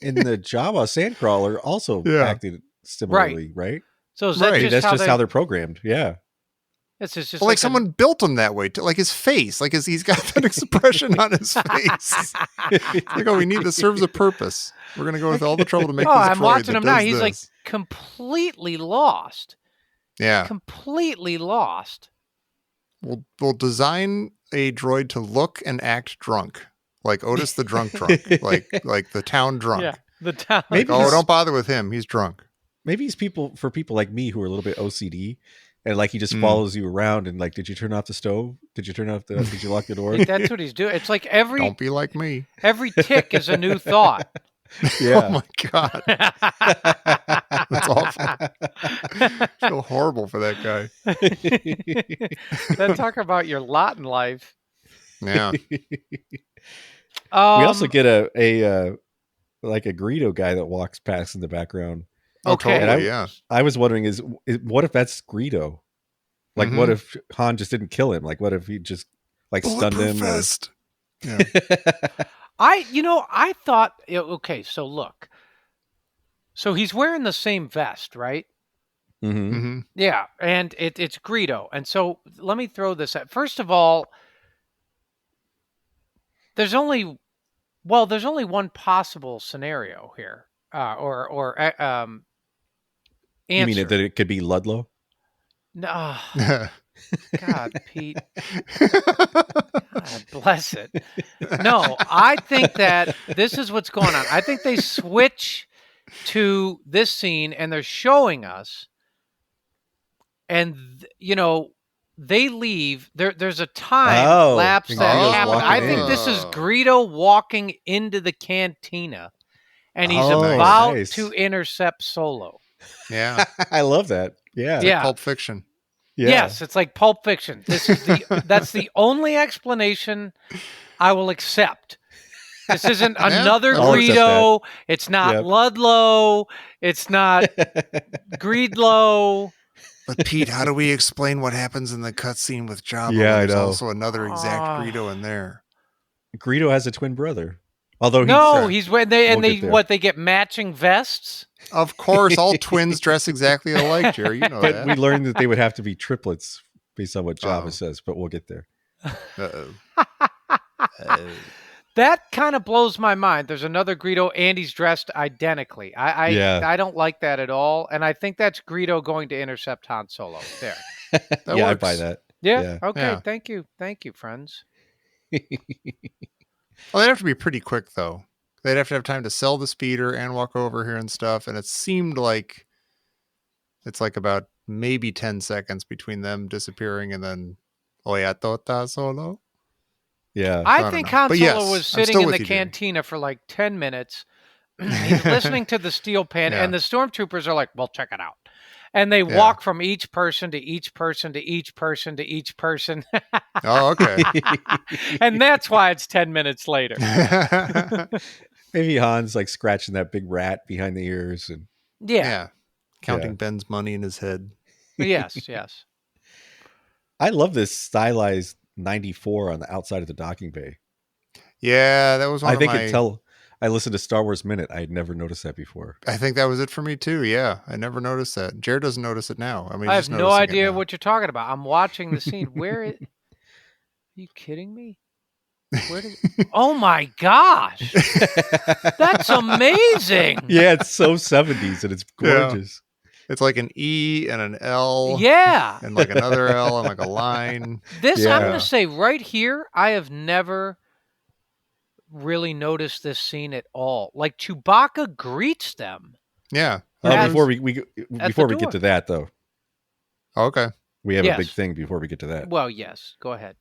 C: Jabba Sandcrawler also acted similarly, right?
E: So is that
C: that's just how they're programmed. Yeah.
E: This is just
D: But like someone built him that way, like his face, like he's got that expression on his face. Like, oh, we need this serves a purpose. We're gonna go with all the trouble to make this.
E: I'm
D: droid
E: watching
D: that
E: him now.
D: does
E: He's
D: this.
E: like completely lost.
D: Yeah,
E: Completely lost.
D: We'll design a droid to look and act drunk, like Otis the drunk, like the town drunk.
E: Yeah, the town.
C: Maybe
D: Oh, don't bother with him. He's drunk.
C: Maybe he's for people like me who are a little bit OCD, and like he just follows you around and like, did you turn off the stove? Did you did you lock the door?
E: That's what he's doing. It's like
D: Don't be like me.
E: every tick is a new thought.
C: Yeah.
D: Oh my god, that's awful. I feel horrible for that guy.
E: Then talk about your lot in life.
D: Yeah.
C: We also get a Greedo guy that walks past in the background.
D: Oh,
E: Okay.
D: totally. Yeah.
C: I was wondering is what if that's Greedo? Like, what if Han just didn't kill him? Like, what if he just like stunned him?
D: Fest. Yeah.
E: I thought, okay, so look. So he's wearing the same vest, right?
C: Mm-hmm.
D: Mm-hmm.
E: Yeah, and it's Greedo. And so let me throw this at. First of all, there's only one possible scenario here. Answer.
C: You mean that it could be Ludlow?
E: No. God, Pete. God bless it. No, I think that this is what's going on. I think they switch to this scene and they're showing us, and they leave. There's a time lapse that happened. I think this is Greedo walking into the cantina, and he's about to intercept Solo.
D: Yeah,
C: I love that. Yeah,
E: Yeah.
D: Pulp Fiction.
C: Yeah.
E: Yes, it's like Pulp Fiction. That's the only explanation I will accept. This isn't another
C: I'll accept
E: Greedo. It's not Ludlow. It's not Greedlow.
D: But Pete, how do we explain what happens in the cutscene with Jabba?
C: Yeah, I
D: There's
C: know.
D: also another exact Greedo in there.
C: Greedo has a twin brother. Although
E: they get matching vests.
D: Of course, all twins dress exactly alike, Jerry. You know
C: But
D: that.
C: we learned that they would have to be triplets based on what Jabba says, but we'll get there.
E: That kind of blows my mind. There's another Greedo, and he's dressed identically. I don't like that at all, and I think that's Greedo going to intercept Han Solo. There.
C: Yeah, I buy that.
E: Yeah. Okay.
D: Yeah.
E: Thank you, friends.
D: Well, they'd have to be pretty quick, though. They'd have to have time to sell the speeder and walk over here and stuff. And it seemed like it's like about maybe 10 seconds between them disappearing and then Oyatota Solo.
C: Yeah.
E: I think Han Solo
D: yes,
E: was
D: I'm
E: sitting
D: still
E: in
D: with
E: the
D: you, Jerry.
E: cantina for like 10 minutes. He's listening to the steel pan, and the stormtroopers are like, well, check it out. And they walk from each person to each person to each person to each person.
D: Oh, okay.
E: And that's why it's 10 minutes later.
C: Maybe Han's like scratching that big rat behind the ears and
E: Yeah.
D: Counting Ben's money in his head.
E: Yes.
C: I love this stylized 94 on the outside of the docking bay.
D: Yeah, that was one of my...
C: until I listened to Star Wars Minute, I had never noticed that before.
D: I think that was it for me too. Yeah, I never noticed that. Jared doesn't notice it now. I mean,
E: I have no idea what you're talking about. I'm watching the scene. Are you kidding me? Oh my gosh. That's amazing.
C: Yeah, it's so 70s and it's gorgeous.
D: It's like an E and an L.
E: Yeah.
D: And like another L and like a line.
E: I'm going to say right here, I have never really noticed this scene at all. Like Chewbacca greets them.
D: Yeah.
C: Before we get to that though.
D: Okay.
C: We have a big thing before we get to that.
E: Well, yes. Go ahead.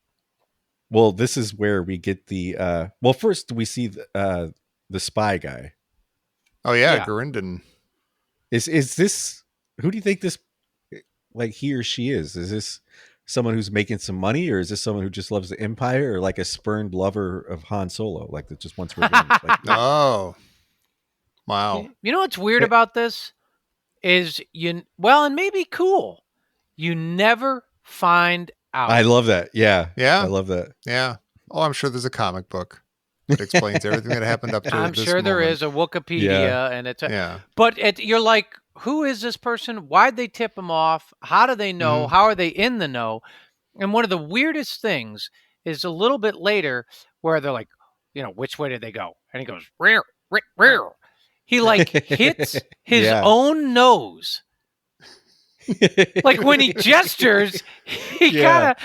C: Well, this is where we get the first we see the spy guy.
D: Oh yeah. Gurinden.
C: Is this, who do you think this, like, he or she is? Is this someone who's making some money, or is this someone who just loves the Empire, or like a spurned lover of Han Solo, like that just wants revenge?
D: Oh, wow.
E: You know what's weird about this is and maybe cool. You never find out.
C: I love that. Yeah.
D: Yeah.
C: I love that.
D: Yeah. Oh, I'm sure there's a comic book that explains everything that happened up to
E: I'm
D: this
E: sure there
D: moment.
E: is a Wikipedia, and it's
D: yeah.
E: But you're like, who is this person? Why'd they tip him off? How do they know? How are they in the know? And one of the weirdest things is a little bit later where they're like, which way did they go? And he goes, rear, rear, rear. He like hits his own nose. Like when he gestures, he kind of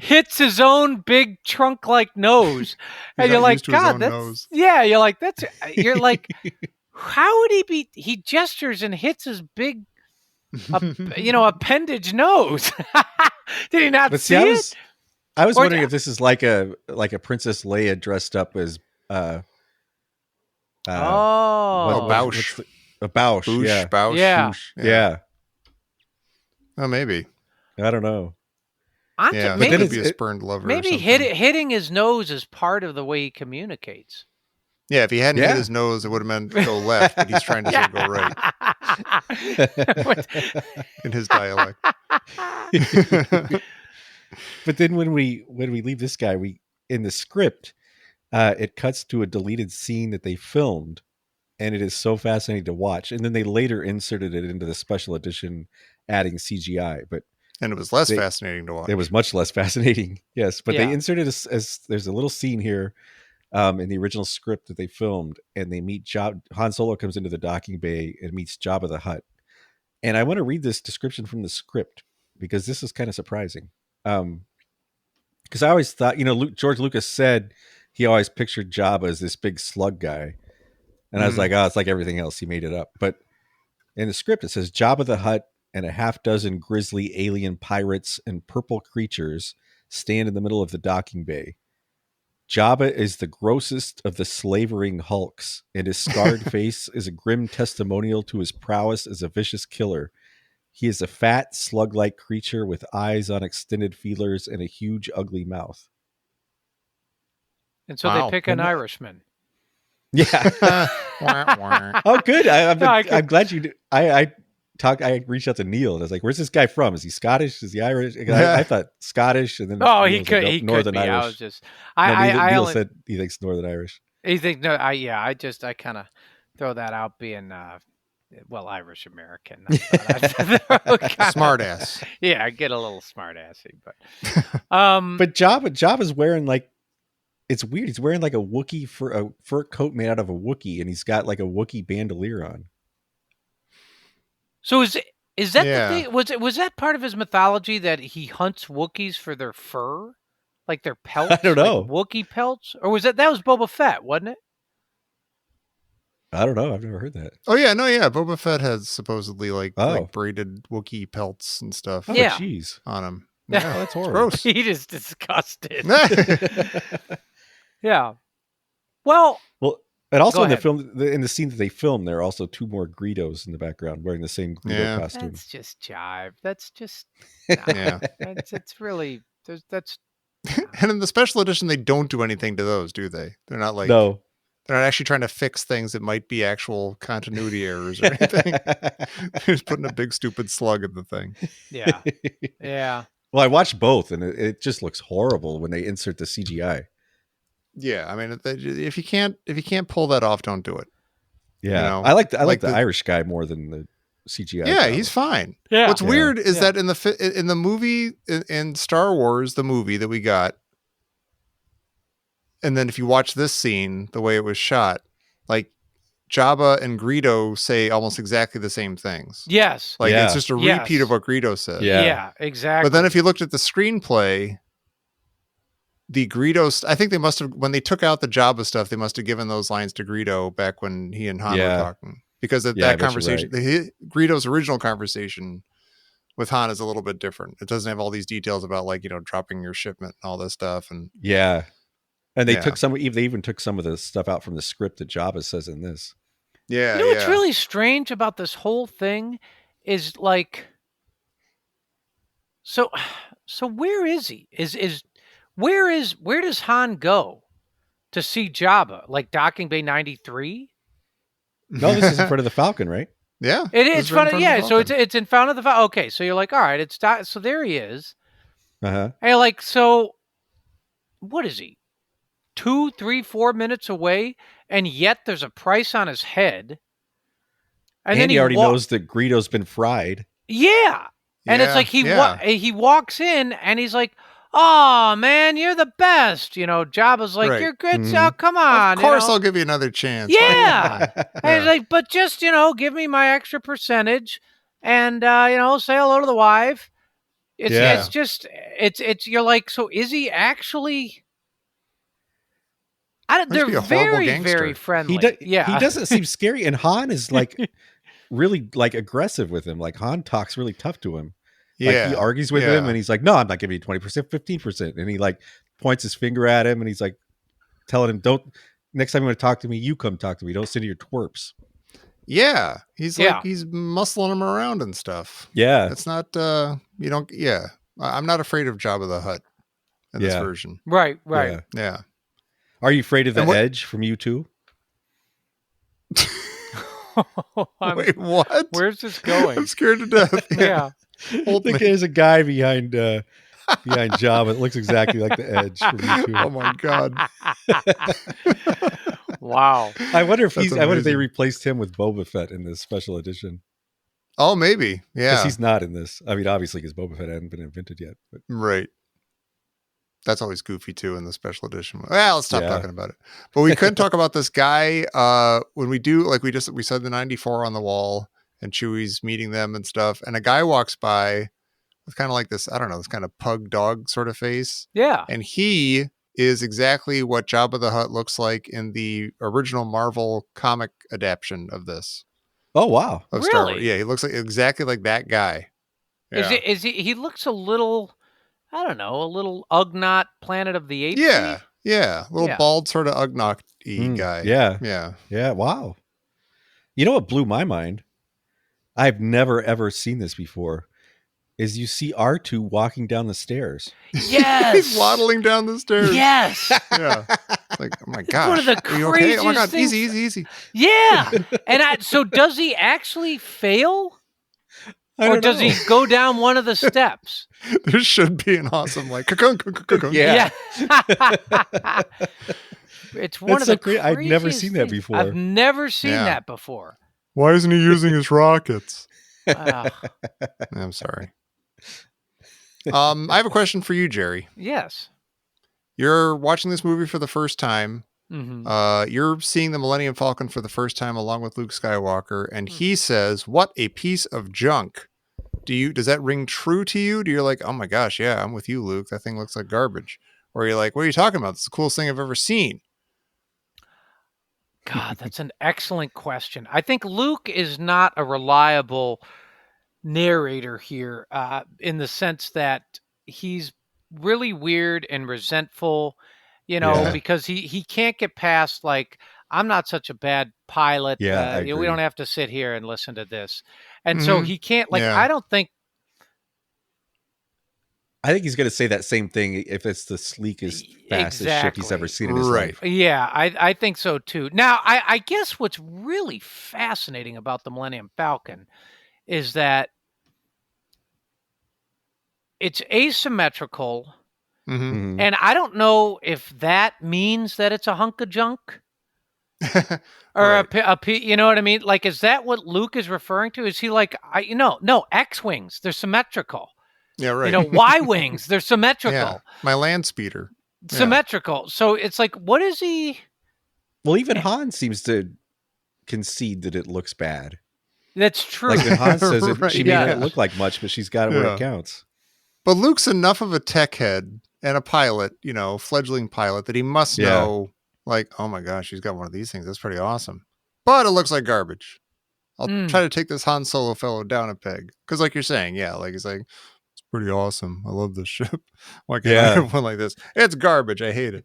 E: hits his own big trunk-like nose. And you're like, God, that's, you're like, how would he be? He gestures and hits his big, appendage nose. Did he not see it?
C: I was wondering if this is like a Princess Leia dressed up as
D: a Bausch.
C: A Bausch.
D: Boosh,
C: yeah.
D: Bausch.
E: Yeah.
C: Yeah.
D: Oh, maybe.
C: I don't know.
D: Yeah,
E: maybe
D: could be a spurned lover.
E: Maybe hitting his nose is part of the way he communicates.
D: Yeah, if he hadn't hit his nose, it would have meant go left, but he's trying to say go right. In his dialect.
C: But then when we leave this guy, in the script, it cuts to a deleted scene that they filmed, and it is so fascinating to watch. And then they later inserted it into the special edition, adding CGI.
D: And it was less fascinating to watch.
C: It was much less fascinating, yes. But they inserted as there's a little scene here in the original script that they filmed, and they meet Han Solo comes into the docking bay and meets Jabba the Hutt. And I want to read this description from the script because this is kind of surprising. Because I always thought, George Lucas said he always pictured Jabba as this big slug guy. And I was like, oh, it's like everything else. He made it up. But in the script, it says Jabba the Hutt and a half dozen grisly alien pirates and purple creatures stand in the middle of the docking bay. Jabba is the grossest of the slavering hulks, and his scarred face is a grim testimonial to his prowess as a vicious killer. He is a fat, slug-like creature with eyes on extended feelers and a huge, ugly mouth.
E: And so they pick an Irishman.
C: Yeah. Oh, good. I'm glad you. I reached out to Neil and I was like, "Where's this guy from? Is he Scottish? Is he Irish?" I thought Scottish, and then
E: he could be.
C: Northern Irish.
E: I was just. Neil
C: said he thinks Northern Irish.
E: You think no? I kind of throw that out being Irish American.
D: Smart ass.
E: Yeah, I get a little smart assy, but
C: but Jabba's wearing like. It's weird. He's wearing like a Wookiee fur coat made out of a Wookiee, and he's got like a Wookiee bandolier on.
E: So is that the thing? Was that part of his mythology that he hunts Wookiees for their fur, like their pelts?
C: I don't know.
E: Like Wookiee pelts, or was that was Boba Fett, wasn't it?
C: I don't know. I've never heard that.
D: Oh yeah, no, yeah. Boba Fett has supposedly like braided Wookiee pelts and stuff.
C: Oh, jeez,
D: on him.
E: Yeah,
C: that's horrible.
E: Gross. He is disgusted. Yeah. Well,
C: and also in the scene that they filmed, there are also two more Greedos in the background wearing the same Greedo costume.
E: That's just jive. That's just
D: yeah.
E: It's really that's.
D: And in the special edition, they don't do anything to those, do they? They're not like
C: no.
D: They're not actually trying to fix things that might be actual continuity errors or anything. They're just putting a big stupid slug in the thing.
E: Yeah. Yeah.
C: Well, I watched both, and it just looks horrible when they insert the CGI.
D: Yeah, I mean, if you can't pull that off, don't do it.
C: Yeah, I like the Irish guy more than the CGI.
D: Yeah, he's fine.
E: Yeah.
D: What's weird is that in the movie in Star Wars, the movie that we got, and then if you watch this scene, the way it was shot, like Jabba and Greedo say almost exactly the same things.
E: Yes,
D: like it's just a repeat of what Greedo said.
E: Yeah, exactly.
D: But then if you looked at the screenplay, the Greedo, I think they must have, when they took out the Jabba stuff, they must have given those lines to Greedo back when he and Han were talking. Because that conversation, Greedo's original conversation with Han is a little bit different. It doesn't have all these details about like, dropping your shipment and all this stuff. And
C: and they they even took some of the stuff out from the script that Jabba says in this.
D: Yeah.
E: What's really strange about this whole thing is like, so where is he? Where does Han go to see Jabba? Like Docking Bay 93?
C: No, this is in front of the Falcon, right?
D: Yeah.
E: It is front of, yeah, so it's in front of the Falcon. Okay, so you're like, all right, so there he is.
C: Uh-huh.
E: And you're like, so what is he? 2, 3, 4 minutes away, and yet there's a price on his head. And then
C: he already knows that Greedo's been fried.
E: Yeah. And it's like he walks in and he's like, "Oh man, you're the best." Jabba's like, "You're good, so come on."
D: Of course, I'll give you another chance.
E: Yeah. And he's like, "But just give me my extra percentage, and say hello to the wife." It's just you're like, so is he actually? They're very, very friendly.
C: He doesn't seem scary, and Han is like really like aggressive with him. Like Han talks really tough to him. Like he argues with him, and he's like, "No, I'm not giving you 20%, 15%." And he like points his finger at him, and he's like telling him, "Don't. Next time you want to talk to me, you come talk to me. Don't send your twerps."
D: Yeah, he's like he's muscling him around and stuff.
C: Yeah,
D: it's not. You don't. Yeah, I'm not afraid of Jabba the Hutt in this version.
E: Right.
D: Yeah.
C: Are you afraid of the Edge from U2?
D: Wait, what?
E: Where's this going?
D: I'm scared to death.
E: Yeah.
C: There's a guy behind Jabba. It looks exactly like the Edge from U2.
D: Oh my god!
E: Wow.
C: I wonder if they replaced him with Boba Fett in this special edition.
D: Oh, maybe. Yeah,
C: because he's not in this. I mean, obviously, because Boba Fett hadn't been invented yet. But.
D: Right. That's always goofy too in the special edition. Well, let's stop talking about it. But we could talk about this guy when we do, like we said the 94 on the wall, and Chewie's meeting them and stuff, and a guy walks by with kind of like this, I don't know, this kind of pug dog sort of face.
E: Yeah.
D: And he is exactly what Jabba the Hutt looks like in the original Marvel comic adaptation of this.
C: Oh wow!
D: Of Star Wars. Yeah, he looks like exactly like that guy.
E: Yeah. Is he? He looks a little. I don't know, a little Ugnaught Planet of the Apes.
D: Yeah. A little bald sort of Ugnaught-y guy.
C: Yeah. Wow. You know what blew my mind? I've never, ever seen this before. Is you see R2 walking down the stairs.
E: Yes.
D: He's waddling down the stairs.
E: Yes.
D: Yeah. Like, oh my gosh.
E: One of the craziest
D: okay? Oh my god,
E: things.
D: easy.
E: Yeah. And so does he actually fail? Or does he go down one of the steps?
D: There should be an awesome
C: Yeah.
E: It's one of the craziest
C: I've never seen that before.
E: I've never seen that before.
D: Why isn't he using his rockets? I'm sorry. I have a question for you, Jerry.
E: Yes.
D: You're watching this movie for the first time.
E: Mm-hmm.
D: You're seeing the Millennium Falcon for the first time along with Luke Skywalker, and he says, "What a piece of junk." Does that ring true to you? Do you like, oh my gosh, yeah, I'm with you, Luke. That thing looks like garbage. Or you're like, what are you talking about? It's the coolest thing I've ever seen.
E: God, that's an excellent question. I think Luke is not a reliable narrator here, in the sense that he's really weird and resentful, because he can't get past like, I'm not such a bad pilot.
C: We
E: don't have to sit here and listen to this. And so he can't, I don't think.
C: I think he's going to say that same thing if it's the sleekest, fastest ship he's ever seen in his life.
E: Yeah, I think so too. Now, I guess what's really fascinating about the Millennium Falcon is that it's asymmetrical.
D: Mm-hmm.
E: And I don't know if that means that it's a hunk of junk. Or you know what I mean? Like, is that what Luke is referring to? Is he like, no, X-Wings, they're symmetrical.
D: Yeah, right.
E: Y-Wings, they're symmetrical.
D: Yeah, my land speeder.
E: Symmetrical. So it's like, what is he?
C: Well, even Han seems to concede that it looks bad.
E: That's true.
C: Like when Han says she may not look like much, but she's got it where it counts.
D: But Luke's enough of a tech head and a pilot, fledgling pilot, that he must know, like, oh my gosh, he's got one of these things. That's pretty awesome. But it looks like garbage. I'll try to take this Han Solo fellow down a peg. Because like you're saying, he's like, it's pretty awesome. I love this ship. Why can't I have one like this? It's garbage. I hate it.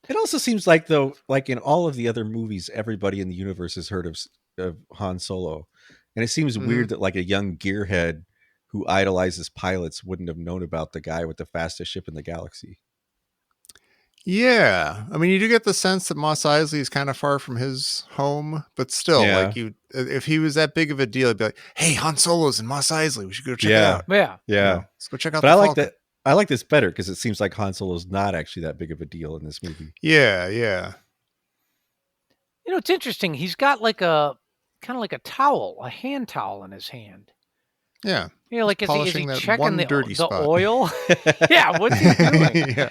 C: It also seems like, though, like in all of the other movies, everybody in the universe has heard of Han Solo. And it seems weird that like a young gearhead who idolizes pilots wouldn't have known about the guy with the fastest ship in the galaxy.
D: Yeah. I mean, you do get the sense that Mos Eisley is kind of far from his home, but still, like, if he was that big of a deal, he'd be like, hey, Han Solo's in Mos Eisley. We should go check it out.
E: Yeah.
D: Let's go check out
C: the
D: Falcon.
C: I like this better because it seems like Han Solo's not actually that big of a deal in this movie.
D: Yeah.
E: It's interesting. He's got like a kind of like a towel, a hand towel in his hand.
D: Yeah.
E: You know, like is he
D: that
E: checking
D: one
E: the
D: dirty spot.
E: oil? Yeah, what's he doing?
D: Yeah.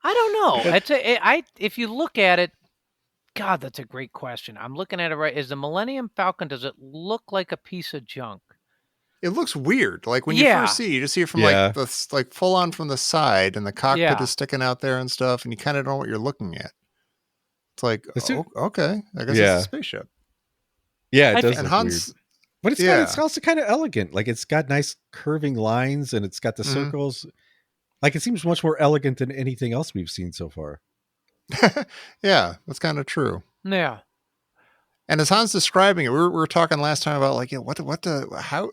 E: I don't know. If you look at it, God, that's a great question. I'm looking at it right. Is the Millennium Falcon, does it look like a piece of junk?
D: It looks weird. Like when you
E: Yeah.
D: first see it, you just see it from
C: Yeah.
D: like full on from the side, and the cockpit
E: Yeah.
D: is sticking out there and stuff, and you kind of don't know what you're looking at. It's like,
C: Is it-
D: okay, I guess
C: Yeah.
D: it's a spaceship.
C: Yeah, it does
D: And
C: look
D: Hans,
C: weird. But it's also kind of elegant. Like it's got nice curving lines and it's got the circles. Like it seems much more elegant than anything else we've seen so far.
D: yeah, that's kind of true.
E: Yeah.
D: And as Hans describing it, we were talking last time about like, how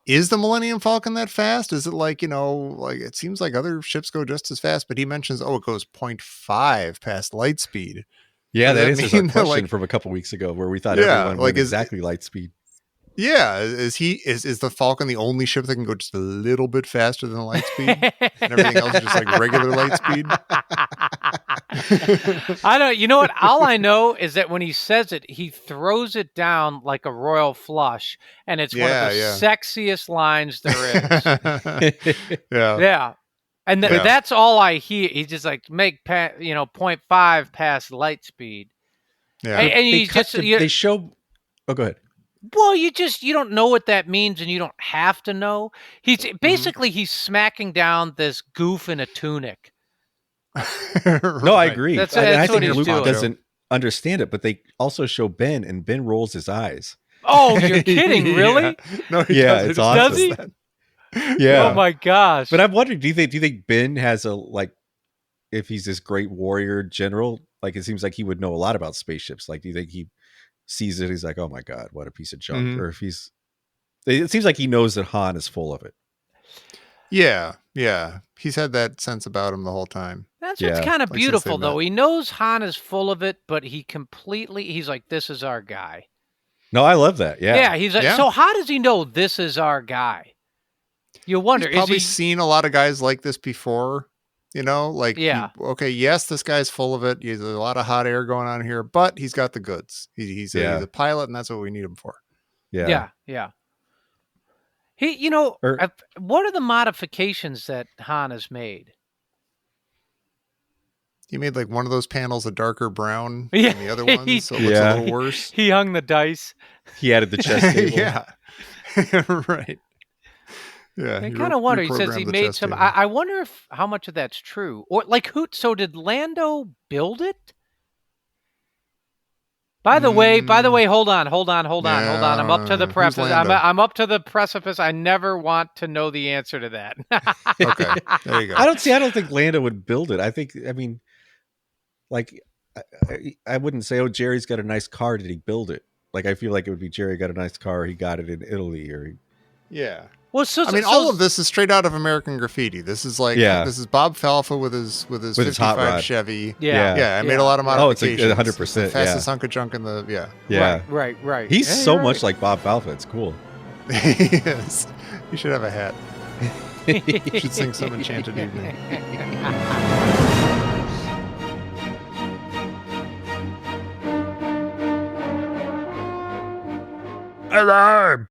D: is the Millennium Falcon that fast? Is it like, like it seems like other ships go just as fast, but he mentions, it goes 0.5 past light speed.
C: Yeah,
D: Does
C: that
D: that
C: answers our
D: mean that,
C: question
D: like-
C: from a couple weeks ago where we thought
D: Yeah,
C: everyone
D: like,
C: went
D: is-
C: exactly light speed.
D: Yeah, is the Falcon the only ship that can go just a little bit faster than light speed? And everything else is just like regular light speed?
E: I don't. You know what? All I know is that when he says it, he throws it down like a royal flush, and it's one of the sexiest lines there is.
D: Yeah.
E: Yeah, and that's all I hear. He's just like make 0.5 past light speed.
D: Yeah.
E: And you just
C: they show. Oh, go ahead.
E: Well, you don't know what that means, and you don't have to know. He's basically he's smacking down this goof in a tunic.
C: No, I agree.
E: That's
C: I
E: what
C: think
E: he's
C: Luke
E: doing.
C: doesn't understand it, but they also show Ben, and Ben rolls his eyes.
E: Oh, you're kidding, really?
D: Yeah. No, he
C: Yeah,
D: doesn't.
C: it's
D: He just
C: awesome.
E: Does he?
D: that.
C: Yeah.
E: Oh my gosh!
C: But I'm wondering, do you think Ben has if he's this great warrior general, like it seems like he would know a lot about spaceships. Like, do you think he sees it, he's like, oh my God, what a piece of junk? Or if it seems like he knows that Han is full of it.
D: Yeah. He's had that sense about him the whole time.
E: That's what's kind of
D: Like, since
E: beautiful,
D: they
E: though.
D: met.
E: He knows Han is full of it, but he's like, this is our guy.
C: No, I love that. Yeah.
E: He's like,
D: Yeah.
E: so how does he know this is our guy? You wonder,
D: He's probably
E: is he...
D: seen a lot of guys like this before, like, yes, this guy's full of it. There's a lot of hot air going on here, but he's got the goods. He's a pilot, and that's what we need him for.
E: Yeah. He, what are the modifications that Han has made?
D: He made like one of those panels a darker brown
E: Yeah.
D: than the other ones, so it looks a little worse.
E: He hung the dice.
C: He added the chess table.
D: Yeah. Right. Yeah.
E: I kind of wonder. He says he
D: reprogrammed the
E: made
D: chess
E: some.
D: table.
E: I wonder how much of that's true, or like who? So did Lando build it? By the way, hold on. I'm up to the
D: Who's
E: precipice.
D: Lando?
E: I'm up to the precipice. I never want to know the answer to that.
D: Okay. There you go.
C: I don't think Lando would build it. I wouldn't say, oh, Jerry's got a nice car. Did he build it? Like, I feel like it would be Jerry got a nice car. He got it in Italy,
D: Yeah.
E: Well,
D: all of this is straight out of American Graffiti. This is like, this is Bob Falfa with his
C: his
D: 55
C: hot rod.
D: Chevy.
E: Yeah.
D: I made a lot of
C: Oh, it's like
D: modifications.
C: 100%,
D: The fastest hunk of junk in the,
C: Yeah.
E: Right.
C: He's
E: Yeah,
C: so
E: you're
C: much
E: right.
C: like Bob Falfa. It's cool.
D: He is. You should have a hat. You should sing some Enchanted Evening.
C: Alarm!